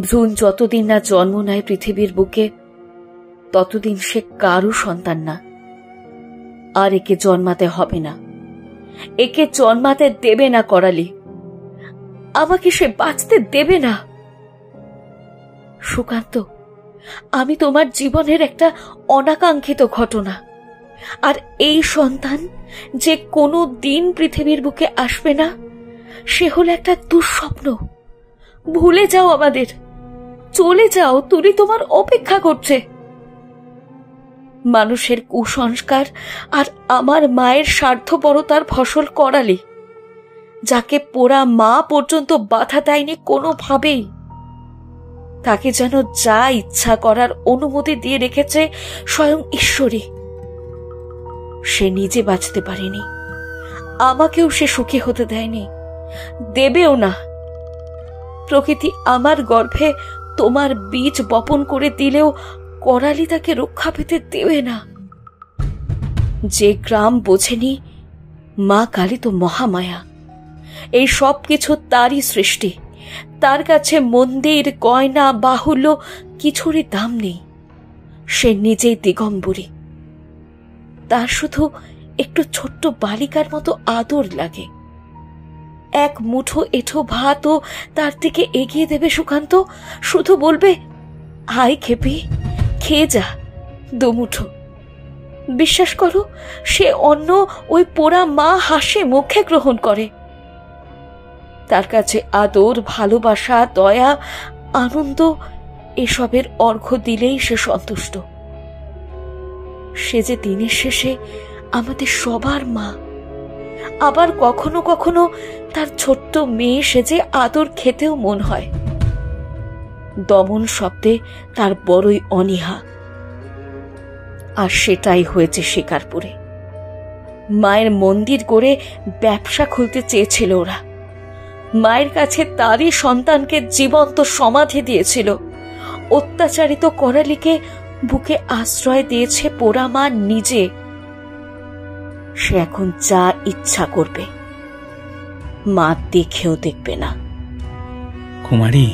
ভ্রূণ যতদিন না জন্ম নেয় পৃথিবীর বুকে, ততদিন সে কারো সন্তান না। আর একে জন্মাতে হবে না, একে জন্মাতে দেবে না করালি। আমাকে সে বাঁচতে দেবে না। সুকান্ত, আমি তোমার জীবনের একটা অনাকাঙ্ক্ষিত ঘটনা। আর এই সন্তান যে কোনো দিন পৃথিবীর বুকে আসবে না, সে হলো একটা দুঃস্বপ্ন। ভুলে যাও আমাদের, চলে যাও। তুলি তোমার অপেক্ষা করছে। মানুষের কুসংস্কার আর আমার মায়ের স্বার্থপরতার ফসল করালি, যাকে পোড়া মা পর্যন্ত বাধা দেয়নি কোনোভাবেই। তাকে যেন যা ইচ্ছা করার অনুমতি দিয়ে রেখেছে স্বয়ং ঈশ্বরী। সে নিজে বাঁচতে পারেনি, আমাকেও সে সুখী হতে দেয়নি, দেবেও না। প্রকৃতি আমার গর্ভে তোমার বীজ বপন করে দিলেও করালি তাকে রক্ষা পেতে দেবে না। যে গ্রাম বোঝেনি মা কালী তো মহামায়া। এই সব কিছু তারই সৃষ্টি। তার কাছে মন্দির, গয়না, বাহুল্য কিছুরই দাম নেই। সে নিজেই দিগম্বরী। তার শুধু একটু ছোট্ট বালিকার মতো আদর লাগে। এক মুঠো এঁঠো ভাতও তার দিকে এগিয়ে দেবে সুকান্ত, শুধু বলবে, হাই খেপি, খেয়ে যা দুমুঠো। বিশ্বাস করো, সে অন্ন ওই পোড়া মা হাসি মুখে গ্রহণ করে। তার কাছে আদর, ভালোবাসা, দয়া, আনন্দ এসবের অর্ঘ্য দিলেই সে সন্তুষ্ট। সে যে দিনের শেষে আমাদের সবার মা। আবার কখনো কখনো তার ছোট্ট মেয়ে সেজে আদর খেতেও মন হয়। দমন শব্দে তার বড়ই অনীহা। আর সেটাই হয়েছে শিকারপুরে। মায়ের মন্দির করে ব্যবসা খুলতে চেয়েছিল ওরা। মায়ের কাছে তারই সন্তানকে জীবন্ত সমাধি দিয়েছিল। অত্যাচারিত করালিকে বুকে আশ্রয় দিয়েছে পোড়া মা নিজে। সে এখন যা ইচ্ছা করবে, মা দেখেও দেখবে না। কুমারী,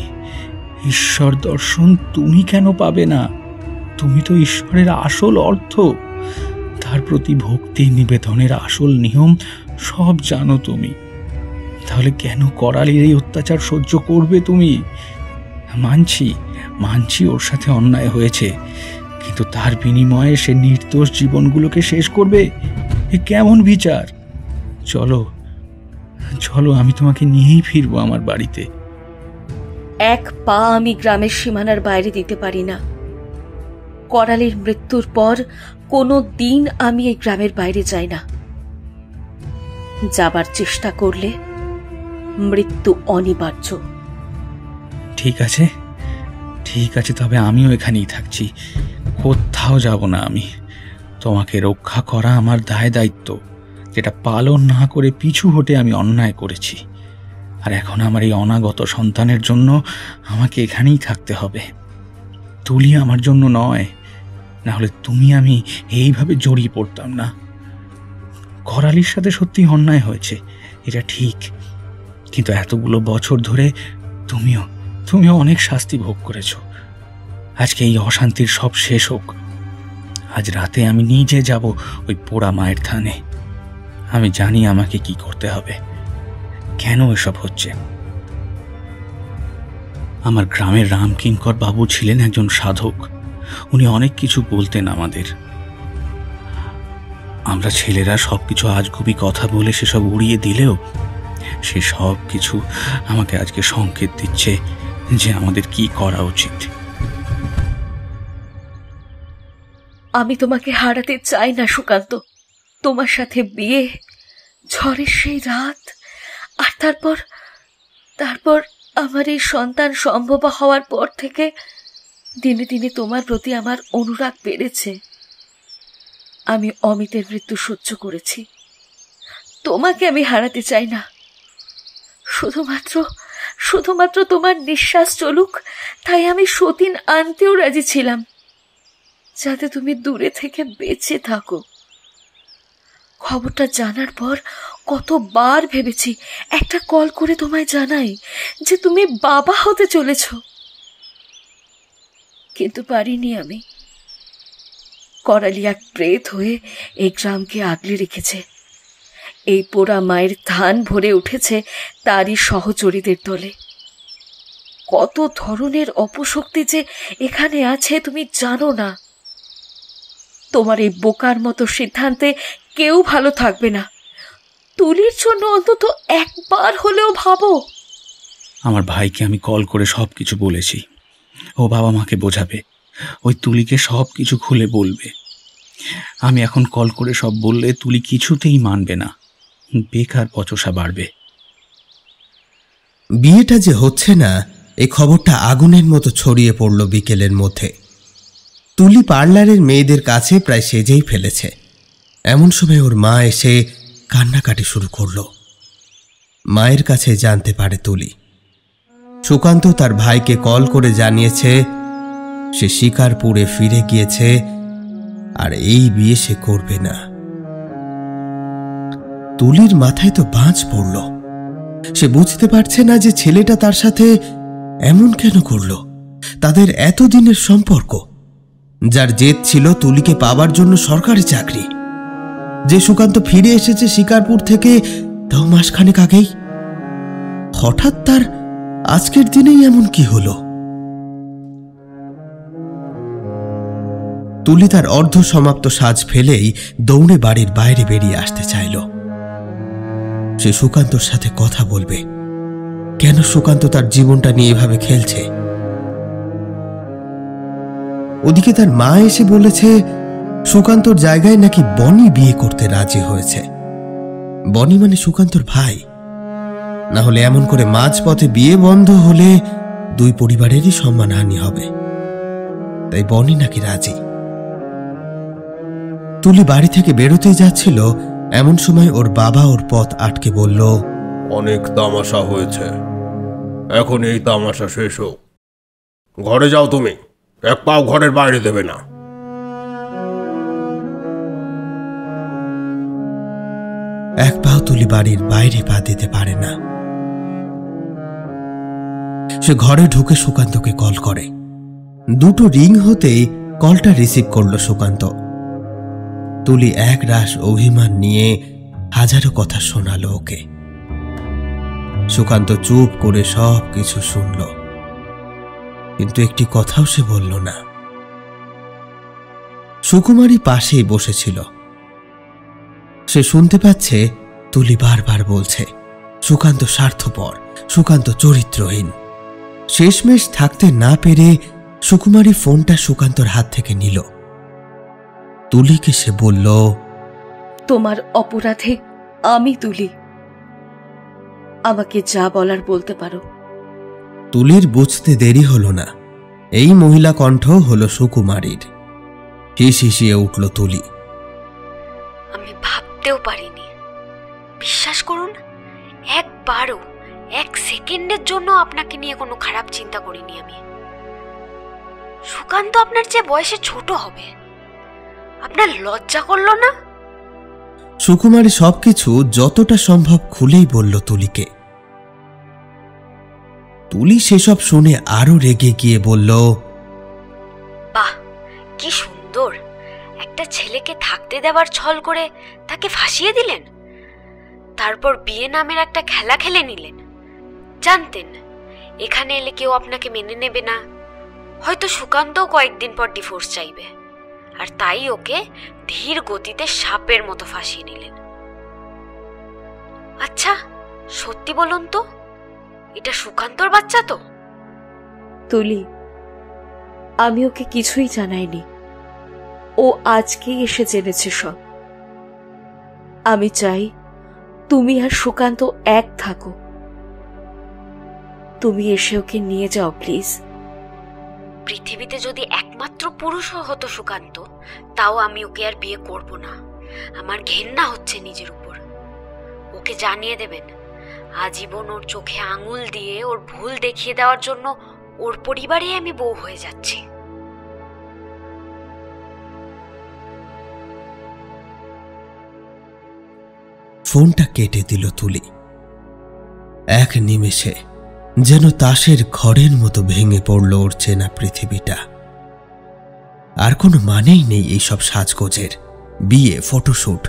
ঈশ্বর দর্শন তুমি কেন পাবে না? তুমি তো ঈশ্বরের আসল অর্থ, তার প্রতি ভক্তি নিবেদনের আসল নিয়ম সব জানো তুমি। তাহলে কেন করালির এই অত্যাচার সহ্য করবে তুমি? মানছি ওর সাথে অন্যায় হয়েছে, কিন্তু তার বিনিময়ে সে নির্দোষ জীবনগুলোকে শেষ করবে? এ কেমন বিচার? চলো চলো, আমি তোমাকে নিয়েই ফিরবো আমার বাড়িতে। এক পা আমি গ্রামের সীমানার বাইরে দিতে পারি না। করালির মৃত্যুর পর কোনো দিন আমি এই গ্রামের বাইরে যাই না। যাবার চেষ্টা করলে মৃত্যু অনিবার্য। ঠিক আছে, তবে আমিও এখানেই থাকছি, কোথাও যাব না আমি। তোমাকে রক্ষা করা আমার দায় দায়িত্ব, যেটা পালন না করে পিছু হটে আমি অন্যায় করেছি। আর এখন আমার এই অনাগত সন্তানের জন্য আমাকে এখানেই থাকতে হবে। তুলি আমার জন্য নয়, না হলে তুমি আমি এইভাবে জড়িয়ে পড়তাম না। করালির সাথে সত্যি অন্যায় হয়েছে, এটা ঠিক, কিন্তু এতগুলো বছর ধরে তুমিও অনেক শাস্তি ভোগ করেছ। আজকে এই অশান্তির সব শেষ হোক। আজ রাতে আমি নিজে যাব ওই পোড়া মায়ের থানে। আমি জানি আমাকে কি করতে হবে, কেন এসব হচ্ছে। আমার গ্রামের রামকিঙ্কর বাবু ছিলেন একজন সাধক। উনি অনেক কিছু বলতেন আমাদের। আমরা ছেলেরা সবকিছু আজগুবি কথা বলে সেসব উড়িয়ে দিলেও সে সব কিছু আমাকে আজকে সংকেত দিচ্ছে যে আমাদের কি করা উচিত। আমি তোমাকে হারাতে চাই না সুকান্ত। তোমার সাথে বিয়ে, ঝড়ের সেই রাত, আর তারপর আমার এই সন্তান সম্ভব হওয়ার পর থেকে দিনে দিনে তোমার প্রতি আমার অনুরাগ বেড়েছে। আমি অমিতের মৃত্যু সহ্য করেছি, তোমাকে আমি হারাতে চাই না। শুধুমাত্র তোমার নিঃশ্বাস চলুক, তাই আমি সতীন আনতেও রাজি ছিলাম, যাতে তুমি দূরে থেকে বেঁচে থাকো। খবরটা জানার পর কতবার ভেবেছি একটা কল করে তোমায় জানাই যে তুমি বাবা হতে চলেছ, কিন্তু পারিনি আমি। করালি এক প্রেত হয়ে এই গ্রামকে আগলে রেখেছে। এই পোড়া মায়ের ধান ভরে উঠেছে তারই সহচরীদের দলে। কত ধরনের অপশক্তি যে এখানে আছে তুমি জানো না। তোমার এই বোকার মতো সিদ্ধান্তে কেউ ভালো থাকবে না। তুলির জন্য অন্তত একবার হলেও ভাবো। আমার ভাইকে আমি কল করে সবকিছু বলেছি। ও বাবা মাকে বোঝাবে, ওই তুলিকে সবকিছু খুলে বলবে। আমি এখন কল করে সব বললে তুলি কিছুতেই মানবে না, বেকার বচসা বাড়বে। বিয়েটা যে হচ্ছে না, এই খবরটা আগুনের মতো ছড়িয়ে পড়ল বিকেলের মধ্যে। তুলি পার্লারের মেয়েদের কাছে প্রায় সেজেই ফেলেছে। এমন সময় ওর মা এসে কান্নাকাটি শুরু করল। মায়ের কাছে জানতে পারে তুলি সুকান্ত তার ভাইকে কল করে জানিয়েছে সে শিকারপুরে ফিরে গিয়েছে আর এই বিয়ে সে করবে না। তুলির মাথায় তো বাজ পড়ল। সে বুঝতে পারছে না যে ছেলেটা তার সাথে এমন কেন করল। তাদের এতদিনের সম্পর্ক, যার জেদ ছিল তুলিকে পাবার জন্য সরকারি চাকরি, যে সুকান্ত ফিরে এসেছে শিকারপুর থেকে তাও মাসখানেক আগেই, হঠাৎ তার আজকের দিনেই এমন কি হলো? তুলি তার অর্ধ সমাপ্ত সাজ ফেলেই দৌড়ে বাড়ির বাইরে বেরিয়ে আসতে চাইল। সে সুকান্তর সাথে কথা বলবে। কেন সুকান্ত তার জীবনটা নিয়ে এভাবে খেলছে? ওদিকে তার মা এসে বলেছে সুকান্তর জায়গায় নাকি বনি বিয়ে করতে রাজি হয়েছে। বনি মানে সুকান্তর ভাই। না হলে এমন করে মাঝপথে বিয়ে বন্ধ হলে দুই পরিবারেরই সম্মানহানি হবে। তাই বনি নাকি রাজি। তুলি বাড়ি থেকে বেরোতেই যাচ্ছিল, এমন সময় ওর বাবা ওর পথ আটকে বলল, অনেক তামাশা হয়েছে, এখন এই তামাশা শেষ হোক। ঘরে যাও, তুমি এক পাও ঘরের বাইরে দেবে না। এক পাও তুলি বাড়ির বাইরে পা দিতে পারে না। সে ঘরে ঢুকে সুকান্তকে কল করে। দুটো রিং হতেই কলটা রিসিভ করলো সুকান্ত। তুলি এক রাশ অভিমান নিয়ে হাজারো কথা শোনালো ওকে। সুকান্ত চুপ করে সব কিছু শুনল, কিন্তু একটি কথাও সে বলল না। সুকুমারী পাশেই বসেছিল। সে শুনতে পাচ্ছে তুলি বারবার বলছে সুকান্ত স্বার্থপর, সুকান্ত চরিত্রহীন। শেষমেশ থাকতে না পেরে সুকুমারী ফোনটা সুকান্তর হাত থেকে নিল। তুলিকে সে বলল, তোমার অপরাধে আমি তুলি, আমাকে যা বলার বলতে পারো। তুলির বুঝতে দেরি হলো না, এই মহিলা কণ্ঠ হলো সুকুমারীর। হিসিয়ে উঠল তুলি। আমি ভাবতেও পারিনি, বিশ্বাস করুন, একবারও এক সেকেন্ডের জন্য আপনাকে নিয়ে কোনো খারাপ চিন্তা করিনি আমি। সুকান্ত আপনার চেয়ে বয়সে ছোট হবে, আপনার লজ্জা করলো না? সুকুমারী সবকিছু যতটা সম্ভব খুলেই বলল তুলিকে। তুলি সেসব শুনে আরো রেগে গিয়ে বলল, বাহ, কি সুন্দর! একটা ছেলেকে থাকতে দেওয়ার ছল করে তাকে ফাঁসিয়ে দিলেন, তারপর বিয়ে নামের একটা খেলা খেলে নিলেন। জানতেন এখানে এলে কেউ আপনাকে মেনে নেবে না, হয়তো সুকান্তও কয়েকদিন পর ডিভোর্স চাইবে, আর তাই ওকে ধীর গতিতে সাপের মতো ফাঁসিয়ে নিলেন। আচ্ছা, সত্যি বলুন তো, এটা সুকান্তর বাচ্চা তো? তুলি, আমি ওকে কিছুই জানাইনি, ও আজকেই এসে জেনেছে সব। আমি চাই তুমি আর সুকান্ত এক থাকো। তুমি এসে ওকে নিয়ে যাও প্লিজ। পৃথিবীতে যদি একমাত্র পুরুষও হতো সুকান্ত, তাও আমি ওকে আর বিয়ে করব না। আমার ঘেন্না হচ্ছে নিজের উপর। ওকে জানিয়ে দেবেন, আজীবন ওর চোখে আঙুল দিয়ে ওর ভুল দেখিয়ে দেওয়ার জন্য ওর পরিবারে আমি বউ হয়ে যাচ্ছি। ফোনটা কেটে দিল তুলি। এক নিমেষে যেন তাসের ঘরের মতো ভেঙে পড়ল ওর চেনা পৃথিবীটা। আর কোনো মানেই নেই এইসব সাজগোজের, বিয়ে, ফটোশুট,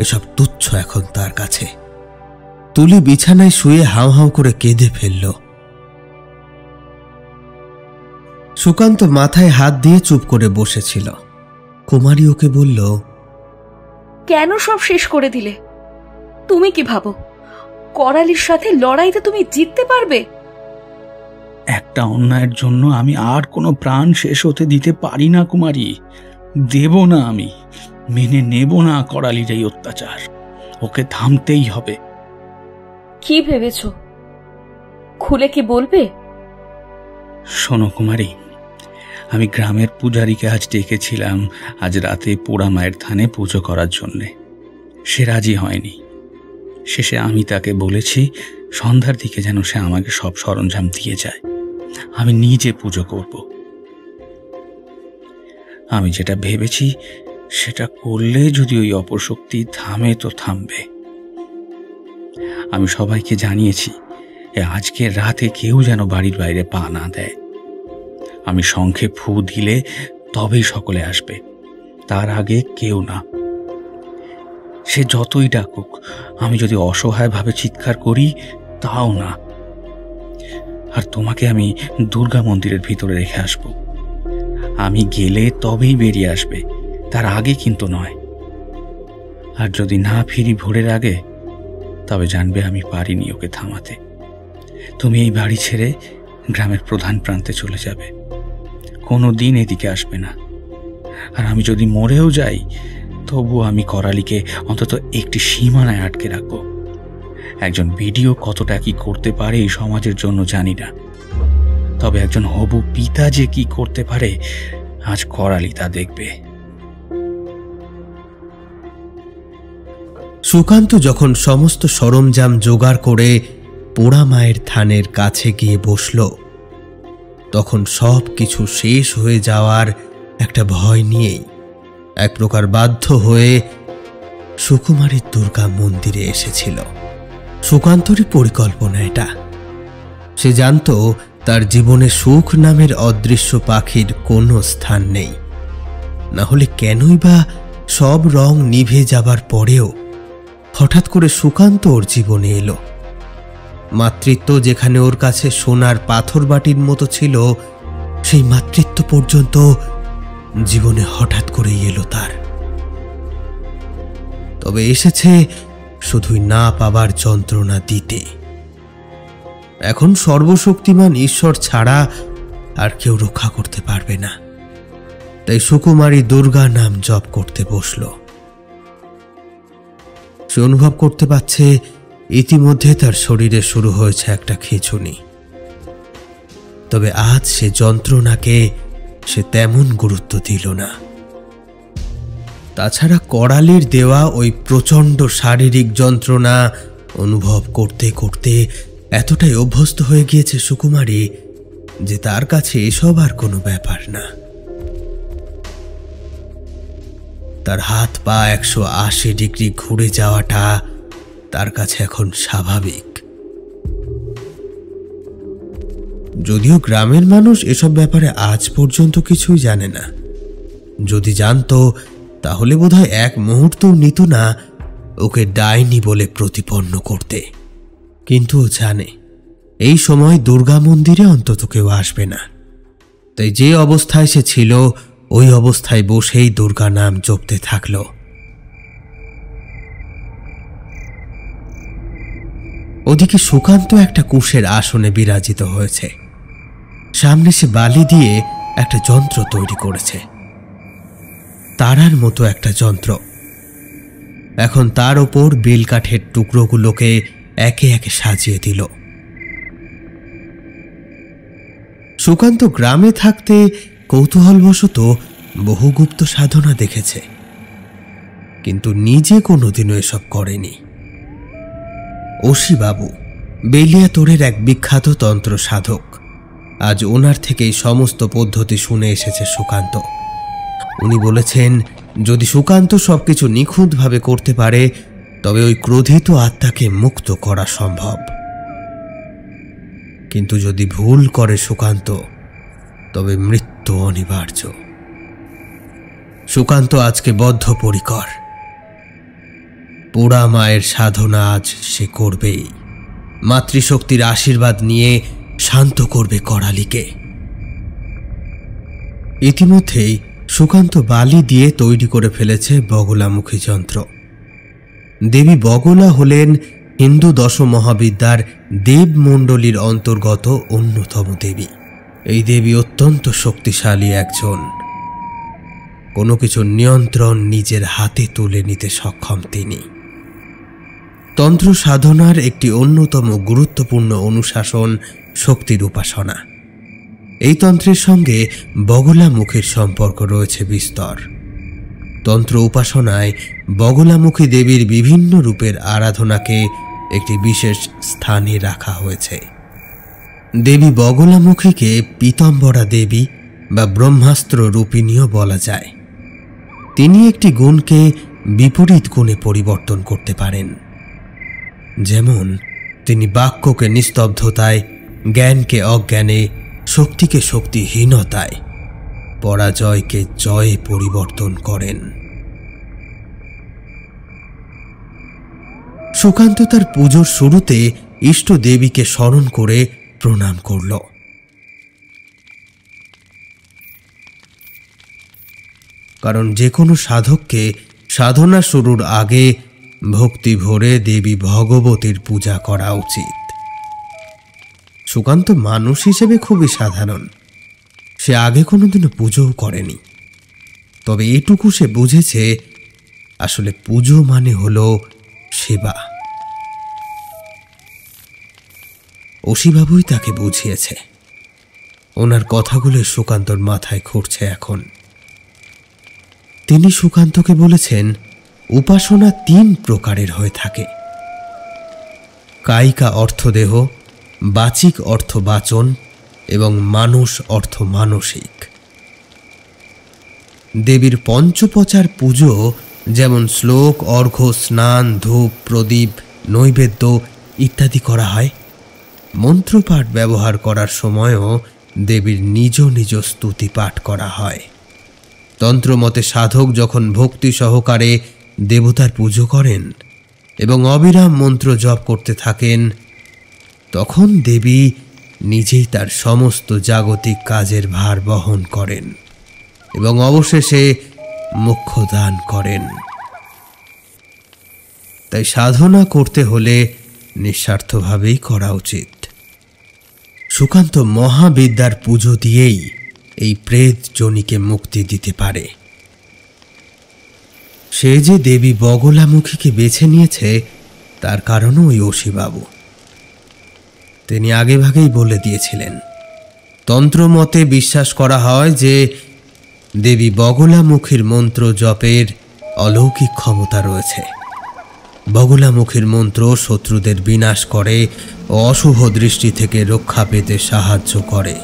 এসব তুচ্ছ এখন তার কাছে। তুলি বিছানায় শুয়ে হাউ হাউ করে কেঁদে ফেলল। সুকান্ত মাথায় হাত দিয়ে চুপ করে বসেছিল। কুমারী ওকে বলল, কেন সব শেষ করে দিলে? তুমি কি ভাবো করালির সাথে লড়াইতে তুমি জিততে পারবে? একটা অন্যায়ের জন্য আমি আর কোনো প্রাণ শেষ হতে দিতে পারি না কুমারী। দেব না, আমি মেনে নেব না করালির এই অত্যাচার। ওকে থামতেই হবে। কি ভেবেছ? খুলে কি বলবে? শোনো কুমারী, আমি গ্রামের পূজারীকে আজ ডেকেছিলাম আজ রাতে পোড়া মায়ের থানে পুজো করার জন্যে। সে রাজি হয়নি। শেষে আমি তাকে বলেছি সন্ধ্যার দিকে যেন সে আমাকে সব সরঞ্জাম দিয়ে যায়, আমি নিজে পুজো করব। আমি যেটা ভেবেছি সেটা করলে যদি ওই অপশক্তি থামে তো থামবে। আমি সবাইকে জানিয়েছি আজকে রাতে কেউ যেন বাড়ির বাইরে পা না দেয়। আমি শঙ্খে ফু দিলে তবেই সকলে আসবে, তার আগে কেউ না। সে যতই ডাকুক, আমি যদি অসহায়ভাবে চিৎকার করি তাও না। আর তোমাকে আমি দুর্গা মন্দিরের ভিতরে রেখে আসব। আমি গেলে তবেই বেরিয়ে আসবে, তার আগে কিন্তু নয়। আর যদি না ফিরি ভোরের আগে, তবে জানবে আমি পারিনি ওকে থামাতে। তুমি এই বাড়ি ছেড়ে গ্রামের প্রধান প্রান্তে চলে যাবে, কোনো দিন এদিকে আসবে না। আর আমি যদি মরেও যাই, তবু আমি করালিকে অন্তত একটি সীমানায় আটকে রাখব। একজন বিডিও কতটা কি করতে পারে এই সমাজের জন্য জানি না, তবে একজন হবু পিতা যে কি করতে পারে আজ করালি তা দেখবে। সুকান্ত যখন সমস্ত সরঞ্জাম জোগাড় করে পোড়া মায়ের থানের কাছে গিয়ে বসল, তখন সব কিছু শেষ হয়ে যাওয়ার একটা ভয় নিয়েই এক প্রকার বাধ্য হয়ে সুকুমারীর দুর্গা মন্দিরে এসেছিল। সুকান্তরই পরিকল্পনা এটা। সে জানত তার জীবনে সুখ নামের অদৃশ্য পাখির কোনো স্থান নেই। না হলে কেনই বা সব রং নিভে যাবার পরেও হঠাৎ করে সুকান্ত ওর জীবনে এলো। মাতৃত্ব যেখানে ওর কাছে সোনার পাথর বাটির মতো ছিল, সেই মাতৃত্ব পর্যন্ত জীবনে হঠাৎ করেই এলো তার। তবে এসেছে শুধুই না পাবার যন্ত্রণা দিতে। এখন সর্বশক্তিমান ঈশ্বর ছাড়া আর কেউ রক্ষা করতে পারবে না। তাই সুকুমারী দুর্গা নাম জপ করতে বসল। সে অনুভব করতে পারছে ইতিমধ্যে তার শরীরে শুরু হয়েছে একটা খিঁচুনি। তবে আজ সে যন্ত্রণাকে সে তেমন গুরুত্ব দিল না। তাছাড়া করালির দেওয়া ওই প্রচণ্ড শারীরিক যন্ত্রণা অনুভব করতে করতে এতটাই অভ্যস্ত হয়ে গিয়েছে সুকুমারী যে তার কাছে এসব আর কোনো ব্যাপার না। তার হাত পা 180 ডিগ্রি ঘুরে যাওয়াটা তার কাছে এখন স্বাভাবিক। যদিও গ্রামের মানুষ এসব ব্যাপারে আজ পর্যন্ত কিছুই জানে না। যদি জানতো তাহলে বোধহয় এক মুহূর্তও নিত না ওকে ডাইনি বলে প্রতিপন্ন করতে। কিন্তু ও জানে এই সময় দুর্গা মন্দিরে অন্তত কেউ আসবে না। তাই যে অবস্থায় সে ছিল ওই অবস্থায় বসেই দুর্গা নাম জপতে থাকল। ওদিকে সুকান্ত একটা কুশের আসনে বিরাজিত হয়েছে। সামনে সে বালি দিয়ে একটা যন্ত্র তৈরি করেছে, তারার মতো একটা যন্ত্র। এখন তার ওপর বেলকাঠের টুকরোগুলোকে একে একে সাজিয়ে দিল। সুকান্ত গ্রামে থাকতে কৌতূহলবশত বহু গুপ্ত সাধনা দেখেছে, কিন্তু নিজে কোনোদিনও এসব করেনি। অসিবাবু বেলিয়াতোড়ের এক বিখ্যাত তন্ত্র সাধক। আজ ওনার থেকেই সমস্ত পদ্ধতি শুনে এসেছে সুকান্ত। উনি বলেছেন যদি সুকান্ত সবকিছু নিখুঁতভাবে করতে পারে তবে ওই ক্রোধিত আত্মাকে মুক্ত করা সম্ভব। কিন্তু যদি ভুল করে সুকান্ত, তবে মৃত্যু অনিবার্য। সুকান্ত আজকে বদ্ধপরিকর। পোড়া মায়ের সাধনা আজ সে করবেই। মাতৃশক্তির আশীর্বাদ নিয়ে শান্ত করবে করালিকে। ইতিমধ্যেই সুকান্ত বালি দিয়ে তৈরি করে ফেলেছে বগলামুখী যন্ত্র। দেবী বগলা হলেন হিন্দু দশমহাবিদ্যার দেবমণ্ডলীর অন্তর্গত অন্যতম দেবী। এই দেবী অত্যন্ত শক্তিশালী একজন। কোনো কিছুর নিয়ন্ত্রণ নিজের হাতে তুলে নিতে সক্ষম তিনি। তন্ত্র সাধনার একটি অন্যতম গুরুত্বপূর্ণ অনুশাসন শক্তির উপাসনা। এই তন্ত্রের সঙ্গে বগলামুখীর সম্পর্ক রয়েছে বিস্তর। তন্ত্র উপাসনায় বগলামুখী দেবীর বিভিন্ন রূপের আরাধনাকে একটি বিশেষ স্থানে রাখা হয়েছে। দেবী বগলামুখীকে পীতম্বরা দেবী বা ব্রহ্মাস্ত্র রূপিণীও বলা যায়। তিনি একটি গুণকে বিপরীত গুণে পরিবর্তন করতে পারেন। যেমন তিনি বাক্যকে নিস্তব্ধতায়, জ্ঞানকে অজ্ঞানে, শক্তিকে শক্তিহীনতায়, পরাজয়কে জয়ে পরিবর্তন করেন। সুকান্ত তার পুজোর শুরুতে ইষ্ট দেবীকে স্মরণ করে প্রণাম করল। কারণ যে কোনো সাধককে সাধনা শুরুর আগে ভক্তি ভরে দেবী ভগবতীর পূজা করা উচিত। সুকান্ত মানুষ হিসেবে খুবই সাধারণ, সে আগে কোনোদিনও পুজোও করেনি। তবে এটুকু সে বুঝেছে, আসলে পুজো মানে হলো সেবা। অসিবাবুই তাকে বুঝিয়েছে। ওনার কথাগুলো সুকান্তর মাথায় ঘুরছে এখন। তিনি সুকান্তকে বলেছেন, উপাসনা 3 প্রকারের হয়ে থাকে। কায়িকা অর্থ দেহ, বাচিক অর্থ বাচন এবং মানুষ অর্থ মানসিক। দেবীর পঞ্চপচার পুজো যেমন শ্লোক, অর্ঘ্য, স্নান, ধূপ, প্রদীপ, নৈবেদ্য ইত্যাদি করা হয়। মন্ত্রপাঠ ব্যবহার করার সময়ও দেবীর নিজ নিজ স্তুতি পাঠ করা হয়। তন্ত্রমতে সাধক যখন ভক্তি সহকারে দেবতার পুজো করেন এবং অবিরাম মন্ত্র জপ করতে থাকেন, তখন দেবী নিজেই তার সমস্ত জাগতিক কাজের ভার বহন করেন এবং অবশেষে মোক্ষ দান করেন। তাই সাধনা করতে হলে নিঃস্বার্থভাবেই করা উচিত। সুকান্ত মহাবিদ্যার পুজো দিয়েই এই প্রেত জনিকে মুক্তি দিতে পারে। সে যে দেবী বগলামুখীকে বেছে নিয়েছে তার কারণও ওই অসিবাবু। তিনি আগেভাগেই বলে দিয়েছিলেন, তন্ত্রমতে বিশ্বাস করা হয় যে দেবী বগলামুখীর মন্ত্র জপের অলৌকিক ক্ষমতা রয়েছে। বগলামুখীর মন্ত্র শত্রুদের বিনাশ করে ও অশুভ দৃষ্টি থেকে রক্ষা পেতে সাহায্য করে।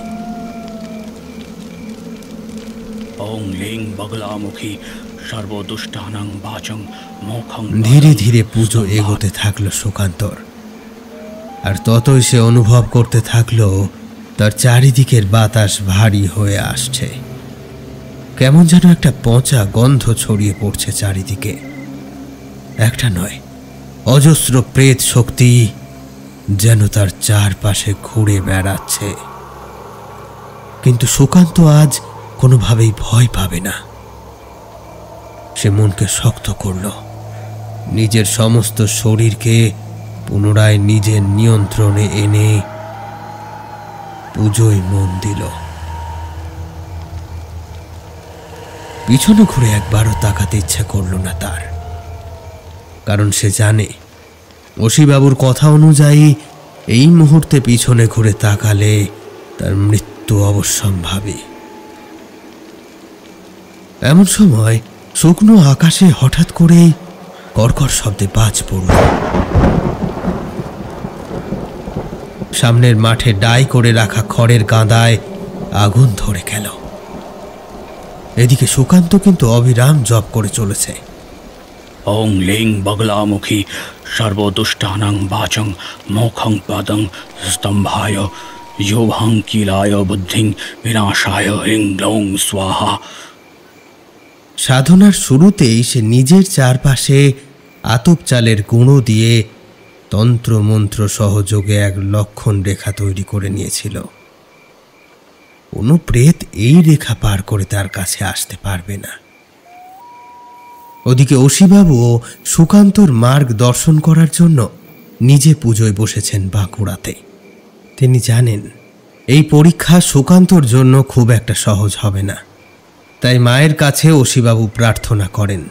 ধীরে ধীরে পুজো এগোতে থাকলো সুকান্তর, আর ততই সে অনুভব করতে থাকলো তার চারিদিকের বাতাস ভারী হয়ে আসছে। কেমন যেন একটা পচা গন্ধ ছড়িয়ে পড়ছে চারিদিকে। একটা নয়, অজস্র প্রেত শক্তি যেন তার চারপাশে ঘুরে বেড়াচ্ছে। কিন্তু সুকান্ত আজ কোনোভাবেই ভয় পাবে না। সে মনকে শক্ত করল, নিজের সমস্ত শরীরকে পুনরায় নিজের নিয়ন্ত্রণে এনে পুজোয় মন দিল। পিছনে ঘুরে একবারও তাকাতে ইচ্ছে করল না তার, কারণ সে জানে অসিবাবুর কথা অনুযায়ী এই মুহূর্তে পিছনে ঘুরে তাকালে তার মৃত্যু অবশ্যম্ভাবী। এমন সময় শুকনো আকাশে হঠাৎ করেই কর্কর শব্দে বাজ পড়ল। সামনের মাঠে ডাই করে রাখা খড়ের গাদায় আগুন ধরে গেল। এদিকে সুকান্ত কিন্তু অবিরাম জপ করে চলেছে। ওং লিং বগলামুখী সর্বদুষ্টানাং বাচং মোখং পদং স্তম্ভায় যোভং কিলায় বুদ্ধিং বিনাশায় হিং লং স্বাহা। সাধনার শুরুতেই সে নিজের চারপাশে আতপ চালের গুঁড়ো দিয়ে তন্ত্র মন্ত্র সহযোগে এক লক্ষণ রেখা তৈরি করে নিয়েছিল। কোনো প্রেত এই রেখা পার করে তার কাছে আসতে পারবে না। ওদিকে অসিবাবুও সুকান্তর মার্গ দর্শন করার জন্য নিজে পুজোয় বসেছেন বাঁকুড়াতে। তিনি জানেন এই পরীক্ষা সুকান্তর জন্য খুব একটা সহজ হবে না, তাই মায়ের কাছে অসিবাবু প্রার্থনা করেন।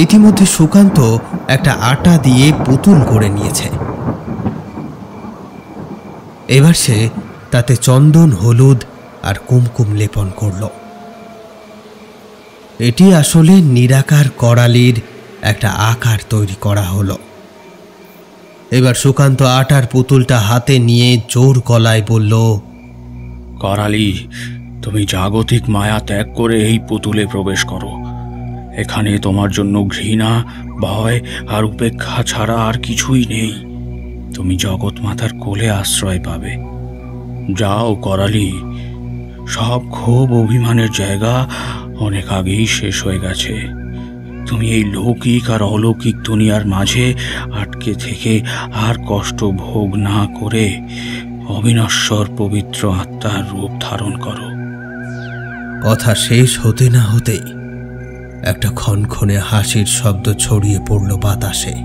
ইতিমধ্যে সুকান্ত একটা আটা দিয়ে পুতুল করে নিয়েছে। এবার সে তাতে চন্দন, হলুদ আর কুমকুম লেপন করল। এটি আসলে নিরাকার করালির একটা আকার তৈরি করা হলো। এবার সুকান্ত আটার পুতুলটা হাতে নিয়ে জোর গলায় বলল, করালি, তুমি জাগতিক মায়া ত্যাগ করে এই পুতুলে প্রবেশ করো। এখানে তোমার জন্য ঘৃণা, ভয় আর উপেক্ষা ছাড়া আর কিছুই নেই। তুমি জগৎ মাতার কোলে আশ্রয় পাবে। যাও করালি, সব ক্ষোভ অভিমানের জায়গা অনেক আগেই শেষ হয়ে গেছে। তুমি এই লৌকিক আর অলৌকিক দুনিয়ার মাঝে আটকে থেকে আর কষ্ট ভোগ না করে অবিনশ্বর পবিত্র আত্মার রূপ ধারণ করো। কথা শেষ হতে না হতেই একটা ক্ষণক্ষণে হাসির শব্দ ছড়িয়ে পড়ল বাতাসে।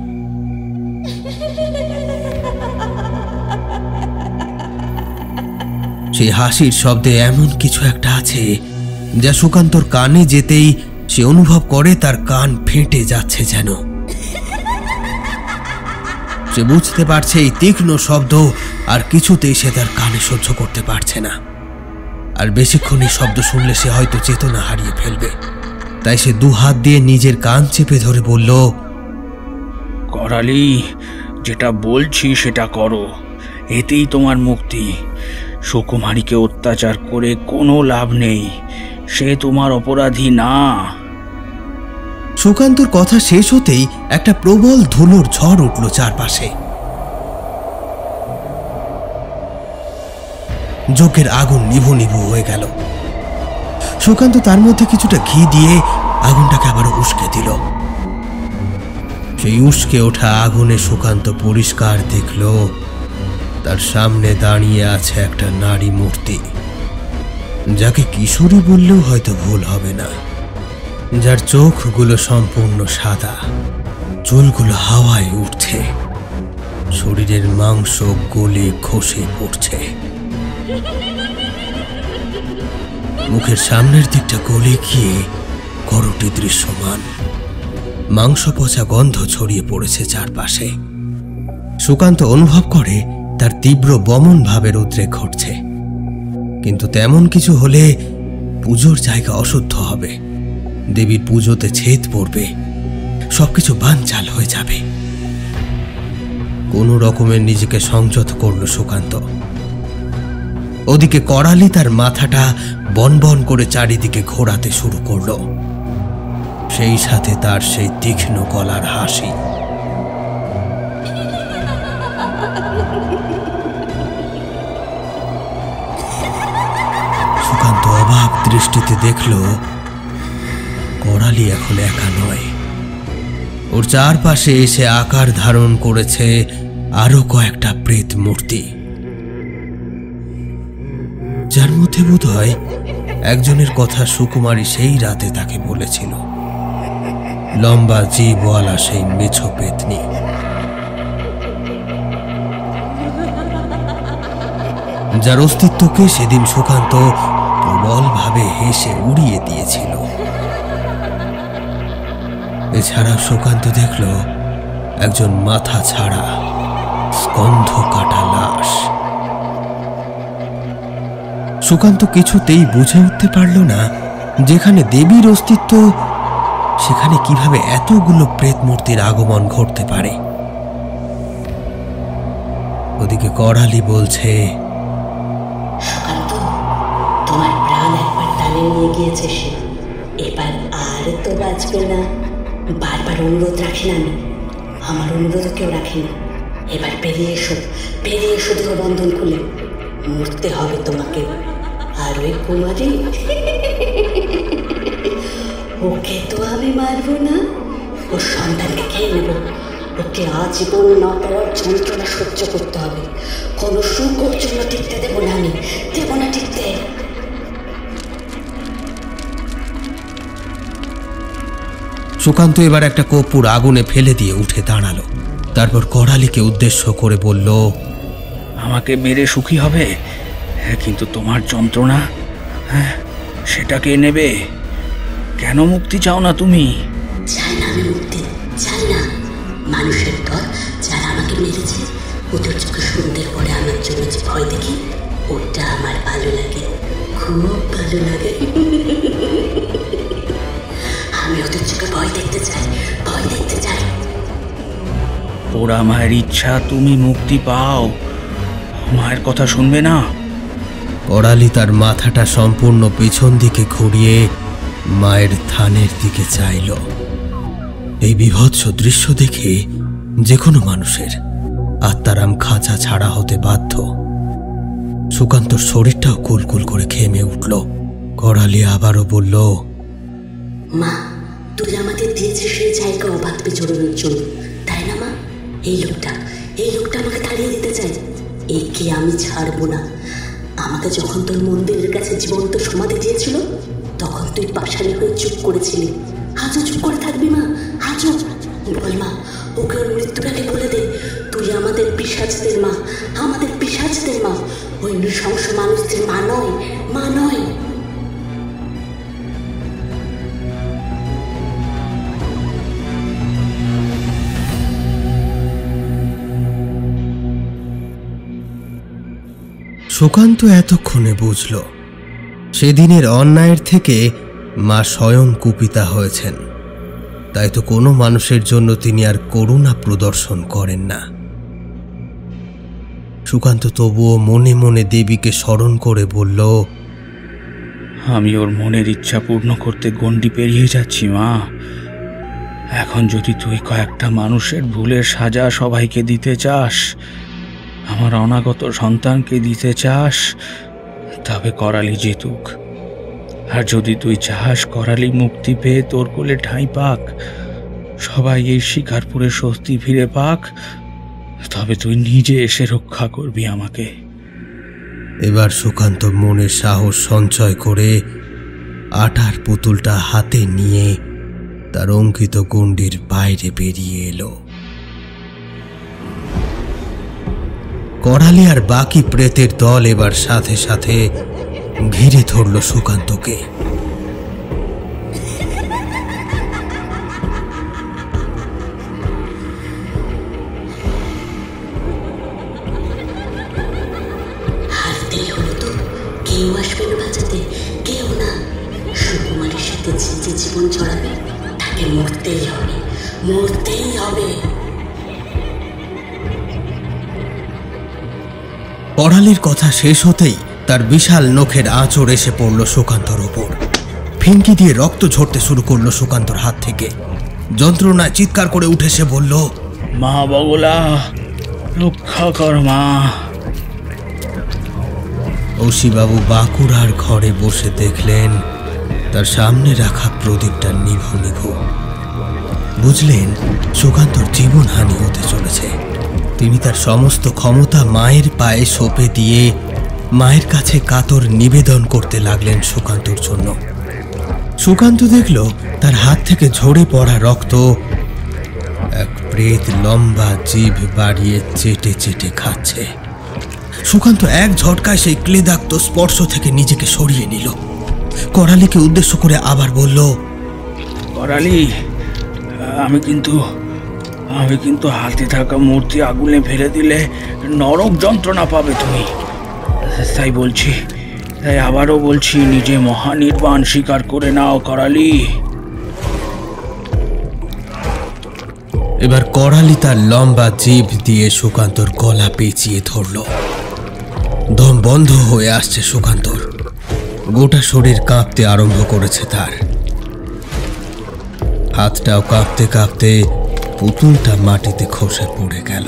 সেই হাসির শব্দে এমন কিছু একটা আছে যা সুকান্তর কানে যেতেই সে অনুভব করে তার কান ফেটে যাচ্ছে যেন। সে বুঝতে পারছে এই তীক্ষ্ণ শব্দ আর কিছুতেই সে তার কানে সহ্য করতে পারছে না। আর বেশিক্ষণ এই শব্দ শুনলে সে হয়তো চেতনা হারিয়ে ফেলবে। তাই সে দু হাত দিয়ে নিজের কান চেপে ধরে বলল, করালি, যেটা বলছি সেটা করো, এতেই তোমার মুক্তি। সুকুমারীকে অত্যাচার করে কোনো লাভ নেই, সে তোমার অপরাধী না। সুকান্তর কথা শেষ হতেই একটা প্রবল ধুলোর ঝড় উঠল চারপাশে। যজ্ঞের আগুন নিভু নিভু হয়ে গেল। সুকান্ত তার মধ্যে কিছুটা ঘি দিয়ে আগুনটাকে আবার উস্কে দিল। সেই উস্কে ওঠা আগুনে সুকান্ত পরিষ্কার দেখল তার সামনে দাঁড়িয়ে আছে একটা নারী মূর্তি, যাকে কিশোরী বললেও হয়তো ভুল হবে না, যার চোখগুলো সম্পূর্ণ সাদা, চুলগুলো হাওয়ায় উঠছে, শরীরের মাংস গলে খসে পড়ছে, মুখের সামনের দিকটা গলে গিয়ে করটি দৃশ্যমান, মাংস পচা গন্ধ ছড়িয়ে পড়েছে চারপাশে। সুকান্ত অনুভব করে তার তীব্র বমন ভাবের উদ্রেক ঘটছে, কিন্তু তেমন কিছু হলে পুজোর জায়গা অশুদ্ধ হবে, দেবীর পুজোতে ছেদ পড়বে, সবকিছু বানচাল হয়ে যাবে। কোনো রকমের নিজেকে সংযত করল সুকান্ত। ওদিকে করালি তার মাথাটা বনবন করে চারিদিকে ঘোরাতে শুরু করল, সেই সাথে তার সেই তীক্ষ্ণ গলার হাসি। সুকান্ত অবাক দৃষ্টিতে দেখল করালি এখন একা নয়, ওর চারপাশে এসে আকার ধারণ করেছে আরো কয়েকটা প্রেত মূর্তি, যার মধ্যে বোধ হয় একজনের কথা সুকুমারী সেই রাতে তাকে বলেছিল, লম্বা জীবওয়ালা সেই মেছো পেতনি। যার অস্তিত্বকে সেদিন সুকান্ত প্রবলভাবে হেসে উড়িয়ে দিয়েছিল। এছাড়া সুকান্ত দেখল একজন মাথা ছাড়া স্কন্ধ কাটা লাশ। সুকান্ত কিছুতেই বুঝে উঠতে পারল না, যেখানে দেবীর অস্তিত্ব সেখানে কিভাবে এতগুলো প্রেত মূর্তির আগমন ঘটতে পারে। ওদিকে করালি বলছে, সুকান্ত, তোমার প্রাণ একবার টানে নিয়ে গিয়েছে সে, এবার আর তো বাঁচবে না। বারবার অনুরোধ রাখেন আমি, আমার অনুরোধও কেউ রাখে না। এবার বেরিয়ে এসো, বেরিয়ে এসো, দেহ বন্ধন খুলে, মরতে হবে তোমাকে। আর ওই কুমারী, ওকে তো আমি মারবো না, ওর সন্তানকে খেয়ে নেব। ওকে আজীবন না পাওয়ার যন্ত্রণা সহ্য করতে হবে। কোনো সুখ ওর জন্য টিকতে দেবো না আমি, দেবো না টিকতে। সুকান্ত এবার একটা কর্পূর আগুনে ফেলে দিয়ে উঠে দাঁড়ালো। তারপর করালিকে উদ্দেশ্য করে বলল, আমাকে মেরে সুখী হবে, কিন্তু তোমার যন্ত্রণা, সেটা কে নেবে? কেন মুক্তি চাও না তুমি? চাই না আমি মুক্তি, চাই না। মানুষের দল যারা আমাকে মেরেছে, ওদের চোখে সুন্দর পরে আমার জন্য যে ভয় দেখি, ওটা আমার ভালো লাগে, খুব ভালো লাগে। আমি ওদের চোখে ভয় দেখতে চাই, ভয় দেখতে চাই। ওরা মায়ের ইচ্ছা তুমি মুক্তি পাও, মায়ের কথা শুনবে না? করালি তার মাথাটা সম্পূর্ণ পেছন দিকে ঘুরিয়ে মায়ের থানের দিকে চাইল। এই বিভৎস দৃশ্য দেখে যে কোনো মানুষের আত্মারাম খাঁচা ছাড়া হতে বাধ্য। সুকান্তর শরীরটাও কুলকুল করে ঘেমে উঠল। করালি আবারও বলল, মা, তুই আমাদের দিয়েছিস সেই জায়গা অবাধ পেছড়ানোর জন্য, তাই না মা? এই লোকটা আমাকে তাড়িয়ে দিতে চাই। একে আমি ছাড়বো না। আমাকে যখন তোর মন্দিরের কাছে জীবন্ত সমাধি দিয়েছিল, তখন তুই পাশারি হয়ে চুপ করেছিলি। আজও চুপ করে থাকবি মা? আজও বল মা, ওকে ওর মৃত্যুটাকে বলে দে। তুই আমাদের পিশাচদের মা, আমাদের পিশাচদের মা, ওই নৃশংস মানুষদের মা নয়, মা নয়। সুকান্ত এতক্ষণে বুঝল সেদিনের অন্যায়ের থেকে মা স্বয়ং কুপিতা হয়েছেন, তাই তো কোনো মানুষের জন্য তিনি আর করুণা প্রদর্শন করেন না। সুকান্ত তবুও মনে মনে দেবীকে স্মরণ করে বলল, আমি ওর মনের ইচ্ছা পূর্ণ করতে গণ্ডি পেরিয়ে যাচ্ছি মা। এখন যদি তুই কয়েকটা মানুষের ভুলের সাজা সবাইকে দিতে চাস, আমার অনাগত সন্তানকে দিতে চাস, তবে করালি জিতুক। আর যদি তুই চাস করালি মুক্তি পেয়ে তোর কোলে ঠাঁই পাক, সবাই এই শিকারপুরে স্বস্তি ফিরে পাক, তবে তুই নিজে এসে রক্ষা করবি আমাকে। এবার সুকান্ত মনে সাহস সঞ্চয় করে আটার পুতুলটা হাতে নিয়ে তার অঙ্কিত গণ্ডির বাইরে বেরিয়ে এলো। করালি আর বাকি প্রেতের দল এবার সাথে সাথে ঘিরে ধরল সুকান্তকে। কেউ আসবে না বাঁচাতে, কেউ না। সুকুমারের সাথে যে জীবন চড়াবে তাকে মরতেই হবে, মরতেই হবে। করালির কথা শেষ হতেই তার বিশাল নখের আঁচড় এসে পড়ল সুকান্তর ওপর। ফিঙ্কি দিয়ে রক্ত ঝরতে শুরু করলো সুকান্তর হাত থেকে। যন্ত্রণায় চিৎকার করে উঠে সে বলল, মা বগলা, রক্ষা কর মা। অসিবাবু বাঁকুড়ার ঘরে বসে দেখলেন তার সামনে রাখা প্রদীপটা নিভু নিভু। বুঝলেন সুকান্তর জীবনহানি হতে চলেছে। তিনি তার সমস্ত ক্ষমতা মায়ের পায়ে সঁপে দিয়ে মায়ের কাছে কাতর নিবেদন করতে লাগলেন সুকান্তর জন্য। সুকান্ত দেখল তার হাত থেকে ঝরে পড়া রক্ত এক প্রেত লম্বা জিভ বাড়িয়ে চেটে চেটে খাচ্ছে। সুকান্ত এক ঝটকায় সেই ক্লেদাক্ত স্পর্শ থেকে নিজেকে সরিয়ে নিল। করালিকে উদ্দেশ্য করে আবার বলল, করালি, আমি কিন্তু হাতে থাকা মূর্তি আগুনে ফেলে দিলে নরক যন্ত্রণা পাবে তুমি। তাই আবারও বলছি, নিজে মহানির্বাণ স্বীকার করে নাও করালি। এবার করালি তার লম্বা জিভ দিয়ে সুকান্তর গলা পেঁচিয়ে ধরল। দম বন্ধ হয়ে আসছে সুকান্তর। গোটা শরীর কাঁপতে আরম্ভ করেছে তার। হাতটাও কাঁপতে কাঁপতে পুতুলটা মাটিতে খসে পড়ে গেল।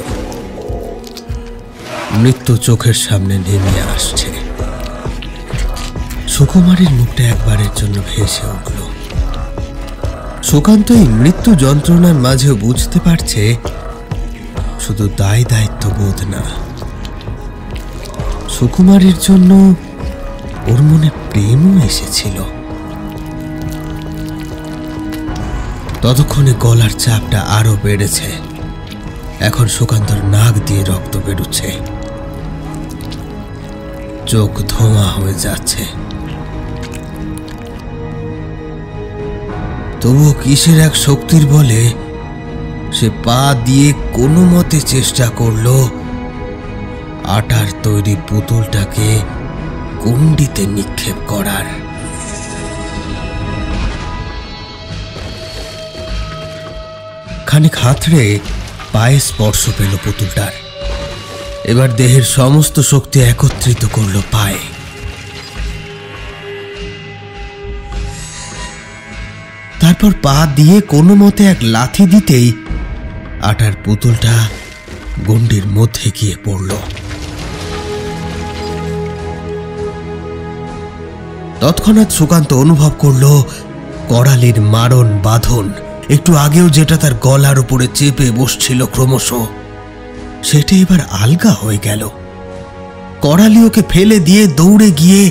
মৃত্যু চোখের সামনে নেমে আসছে। সুকুমারের মুখটা একবারের জন্য ভেসে উঠল। সুকান্ত এই মৃত্যু যন্ত্রণার মাঝেও বুঝতে পারছে শুধু দায় দায়িত্ব বোধ না, সুকুমারের জন্য ওর মনে প্রেমও এসেছিল। ততক্ষণে গলার চাপটা আরো বেড়েছে। এখন সুকান্তর নাক দিয়ে রক্ত বেরোচ্ছে, চোখ ধোঁয়া হয়ে যাচ্ছে। তবুও কিসের এক শক্তির বলে সে পা দিয়ে কোনো মতে চেষ্টা করলো আটার তৈরি পুতুলটাকে গণ্ডিতে নিক্ষেপ করার। খানিক হাতড়ে পায়ে স্পর্শ পেল পুতুলটার। এবার দেহের সমস্ত শক্তি একত্রিত করল পায়ে। তারপর পা দিয়ে কোনো মতে এক লাথি দিতেই আটার পুতুলটা গণ্ডির মধ্যে গিয়ে পড়ল। তৎক্ষণাৎ সুকান্ত অনুভব করল করালির মারণ বাঁধন, একটু আগেও যেটা তার গলার উপরে চেপে বসছিল ক্রমশ, সেটা এবার আলগা হয়ে গেল। করালি ওকে ফেলে দিয়ে দৌড়ে গিয়ে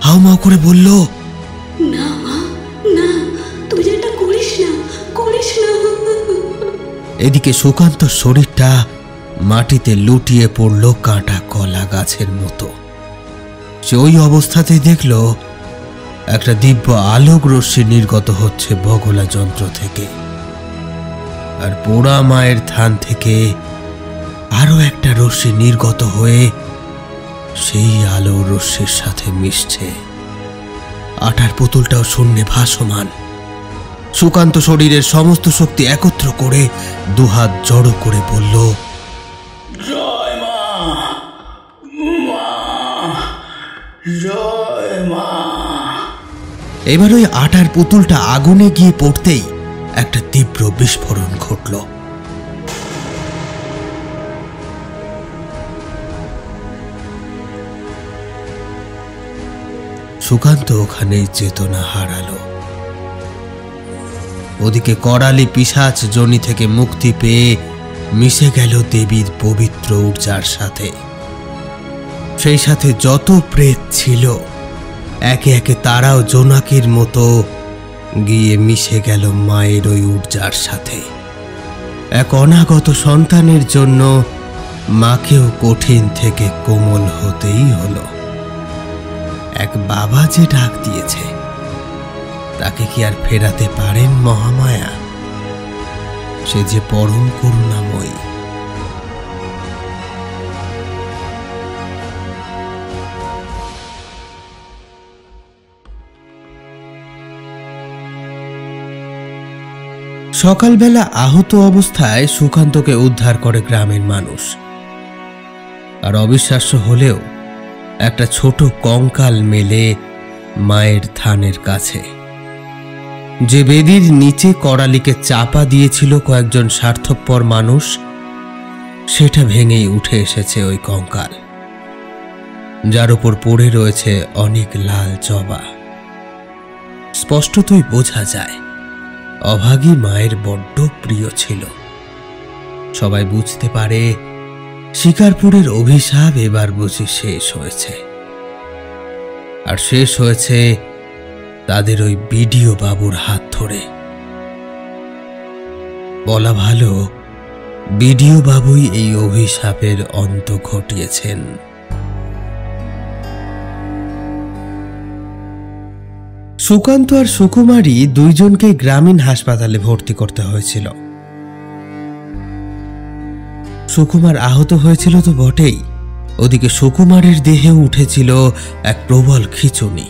হাউমাউ করে বলল, না মা, না, তুই এটা করিস না, করিস না। এদিকে সুকান্তর শরীরটা মাটিতে লুটিয়ে পড়ল কাঁটা কলা গাছের মতো। সে ওই অবস্থাতেই দেখল একটা দিব্য আলোক রশ্মি নির্গত হচ্ছে বগলা যন্ত্র থেকে, আর পোড়া মায়ের থান থেকে আরো একটা রশ্মি নির্গত হয়ে সেই আলো রশ্মির সাথে মিশছে। আটার পুতুলটাও শূন্যে ভাসমান। সুকান্ত শরীরের সমস্ত শক্তি একত্র করে দুহাত জড়ো করে বলল, জয় মা, মা, জয় মা। এবার ওই আটার পুতুলটা আগুনে গিয়ে পড়তেই একটা তীব্র বিস্ফোরণ ঘটল। সুকান্ত ওখানেই চেতনা হারালো। ওদিকে করালি পিশাচ যোনি থেকে মুক্তি পেয়ে মিশে গেল দেবীর পবিত্র ঊর্জার সাথে। সেই সাথে যত প্রেত ছিল একে একে তারাও জোনাকির মতো গিয়ে মিশে গেল মায়ের ওই ঊর্জার সাথে। এক অনাগত সন্তানের জন্য মাকেও কঠিন থেকে কোমল হতেই হলো। এক বাবা যে ডাক দিয়েছে, তাকে কি আর ফেরাতে পারেন মহামায়া? সে যে পরম করুণাময়ী। সকালবেলা আহত অবস্থায় সুকান্তকে উদ্ধার করে গ্রামের মানুষ। আর অবিশ্বাস্য হলেও একটা ছোট কঙ্কাল মেলে মায়ের থানের কাছে। যে বেদির নিচে করালিকে চাপা দিয়েছিল কয়েকজন স্বার্থপর মানুষ, সেটা ভেঙেই উঠে এসেছে ওই কঙ্কাল, যার উপর পড়ে রয়েছে অনেক লাল জবা। স্পষ্টতই বোঝা যায় অভাগী মায়ের বড্ড প্রিয় ছিল। সবাই বুঝতে পারে শিকারপুরের অভিশাপ এবার বুঝি শেষ হয়েছে। আর শেষ হয়েছে তাদের ওই বিডিও বাবুর হাত ধরে। বলা ভালো, বিডিও বাবুই এই অভিশাপের অন্ত ঘটিয়েছেন। সুকান্ত আর সুকুমারী দুইজনকে গ্রামীণ হাসপাতালে ভর্তি করতে হয়েছিল। সুকুমার আহত হয়েছিল তো বটেই, ওদিকে সুকুমারের দেহে উঠেছিল এক প্রবল খিঁচুনি।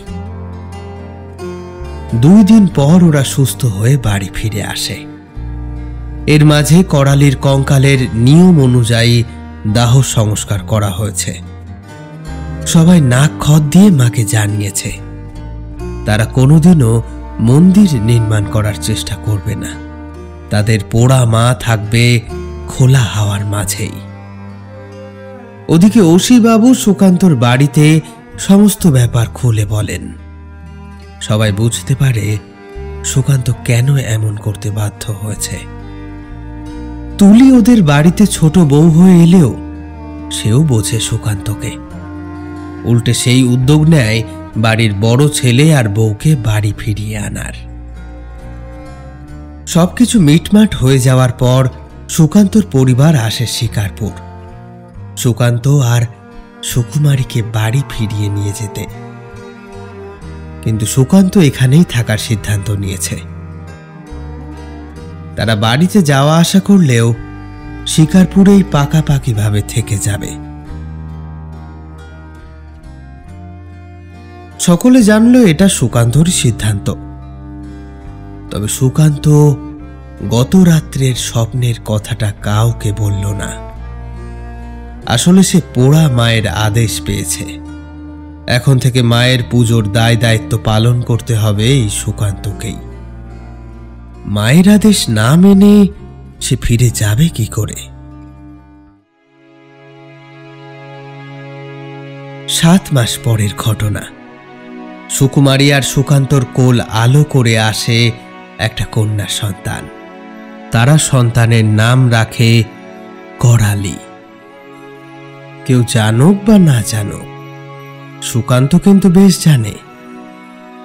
2 দিন পর ওরা সুস্থ হয়ে বাড়ি ফিরে আসে। এর মাঝে করালির কঙ্কালের নিয়ম অনুযায়ী দাহ সংস্কার করা হয়েছে। সবাই নাক খত দিয়ে মাকে জানিয়েছে তারা কোনোদিনও মন্দির নির্মাণ করার চেষ্টা করবে না। তাদের পোড়া মা থাকবে খোলা হাওয়ার মাঝেই। ওদিকে ওসিবাবু সুকান্তর বাড়িতে সমস্ত ব্যাপার খুলে বলেন। সবাই বুঝতে পারে সুকান্ত কেন এমন করতে বাধ্য হয়েছে। তুলি ওদের বাড়িতে ছোট বউ হয়ে এলেও সেও বোঝে সুকান্তকে। উল্টে সেই উদ্যোগ নেয় বাড়ির বড় ছেলে আর বউকে বাড়ি ফিরিয়ে আনার। সবকিছু মিটমাট হয়ে যাওয়ার পর সুকান্তর পরিবার আসে শিকারপুর, সুকান্ত আর সুকুমারীকে বাড়ি ফিরিয়ে নিয়ে যেতে। কিন্তু সুকান্ত এখানেই থাকার সিদ্ধান্ত নিয়েছে। তারা বাড়িতে যাওয়া আসা করলেও শিকারপুরেই পাকাপাকিভাবে থেকে যাবে। সকলে জানল এটা সুকান্তর সিদ্ধান্ত। তবে সুকান্ত গত রাত্রের স্বপ্নের কথাটা কাউকে বলল না। আসলে সে পোড়া মায়ের আদেশ পেয়েছে। এখন থেকে মায়ের পুজোর দায় দায়িত্ব পালন করতে হবে এই সুকান্তকেই। মায়ের আদেশ না মেনে সে ফিরে যাবে কি করে? 7 মাস পরের ঘটনা। সুকুমারী আর সুকান্তর কোল আলো করে আসে একটা কন্যা সন্তান। তারা সন্তানের নাম রাখে করালি। কেউ জানুক বা না জানুক, সুকান্ত কিন্তু বেশ জানে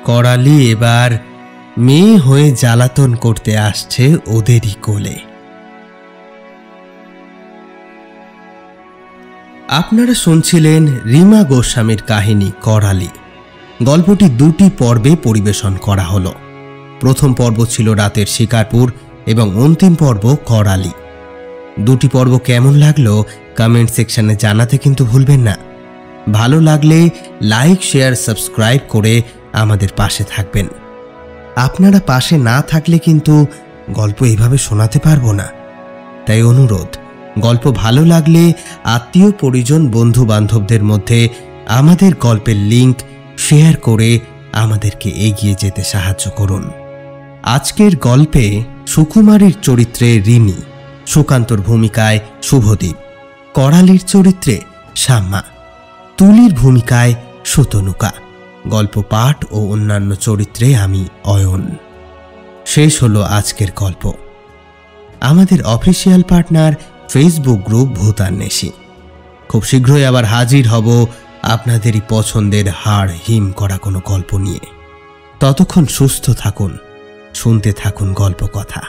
করালি এবার মেয়ে হয়ে জ্বালাতন করতে আসছে ওদেরই কোলে। আপনারা শুনছিলেন রীমা গোস্বামীর কাহিনী করালি। গল্পটি 2টি পর্বে পরিবেশন করা হলো। প্রথম পর্ব ছিল রাতের শিকারপুর এবং অন্তিম পর্ব করালি। 2টি পর্ব কেমন লাগলো কমেন্ট সেকশনে জানাতে কিন্তু ভুলবেন না। ভালো লাগলে লাইক, শেয়ার, সাবস্ক্রাইব করে আমাদের পাশে থাকবেন। আপনারা পাশে না থাকলে কিন্তু গল্প এইভাবে শোনাতে পারবো না। তাই অনুরোধ, গল্প ভালো লাগলে আত্মীয় পরিজন, বন্ধু বান্ধবদের মধ্যে আমাদের গল্পের লিংক শেয়ার করে আমাদেরকে এগিয়ে যেতে সাহায্য করুন। আজকের গল্পে সুকুমারীর চরিত্রে রিনি, সুকান্তর ভূমিকায় শুভদীপ, করালির চরিত্রে শ্যামা, তুলির ভূমিকায় সুতনুকা, গল্প পাঠ ও অন্যান্য চরিত্রে আমি অয়ন। শেষ হলো আজকের গল্প। আমাদের অফিসিয়াল পার্টনার ফেসবুক গ্রুপ ভূতান্বেষী। খুব শীঘ্রই আবার হাজির হব আপনাদেরই পছন্দের হাড় হিম করা কোনো গল্প নিয়ে। ততক্ষণ সুস্থ থাকুন, শুনতে থাকুন গল্প কথা।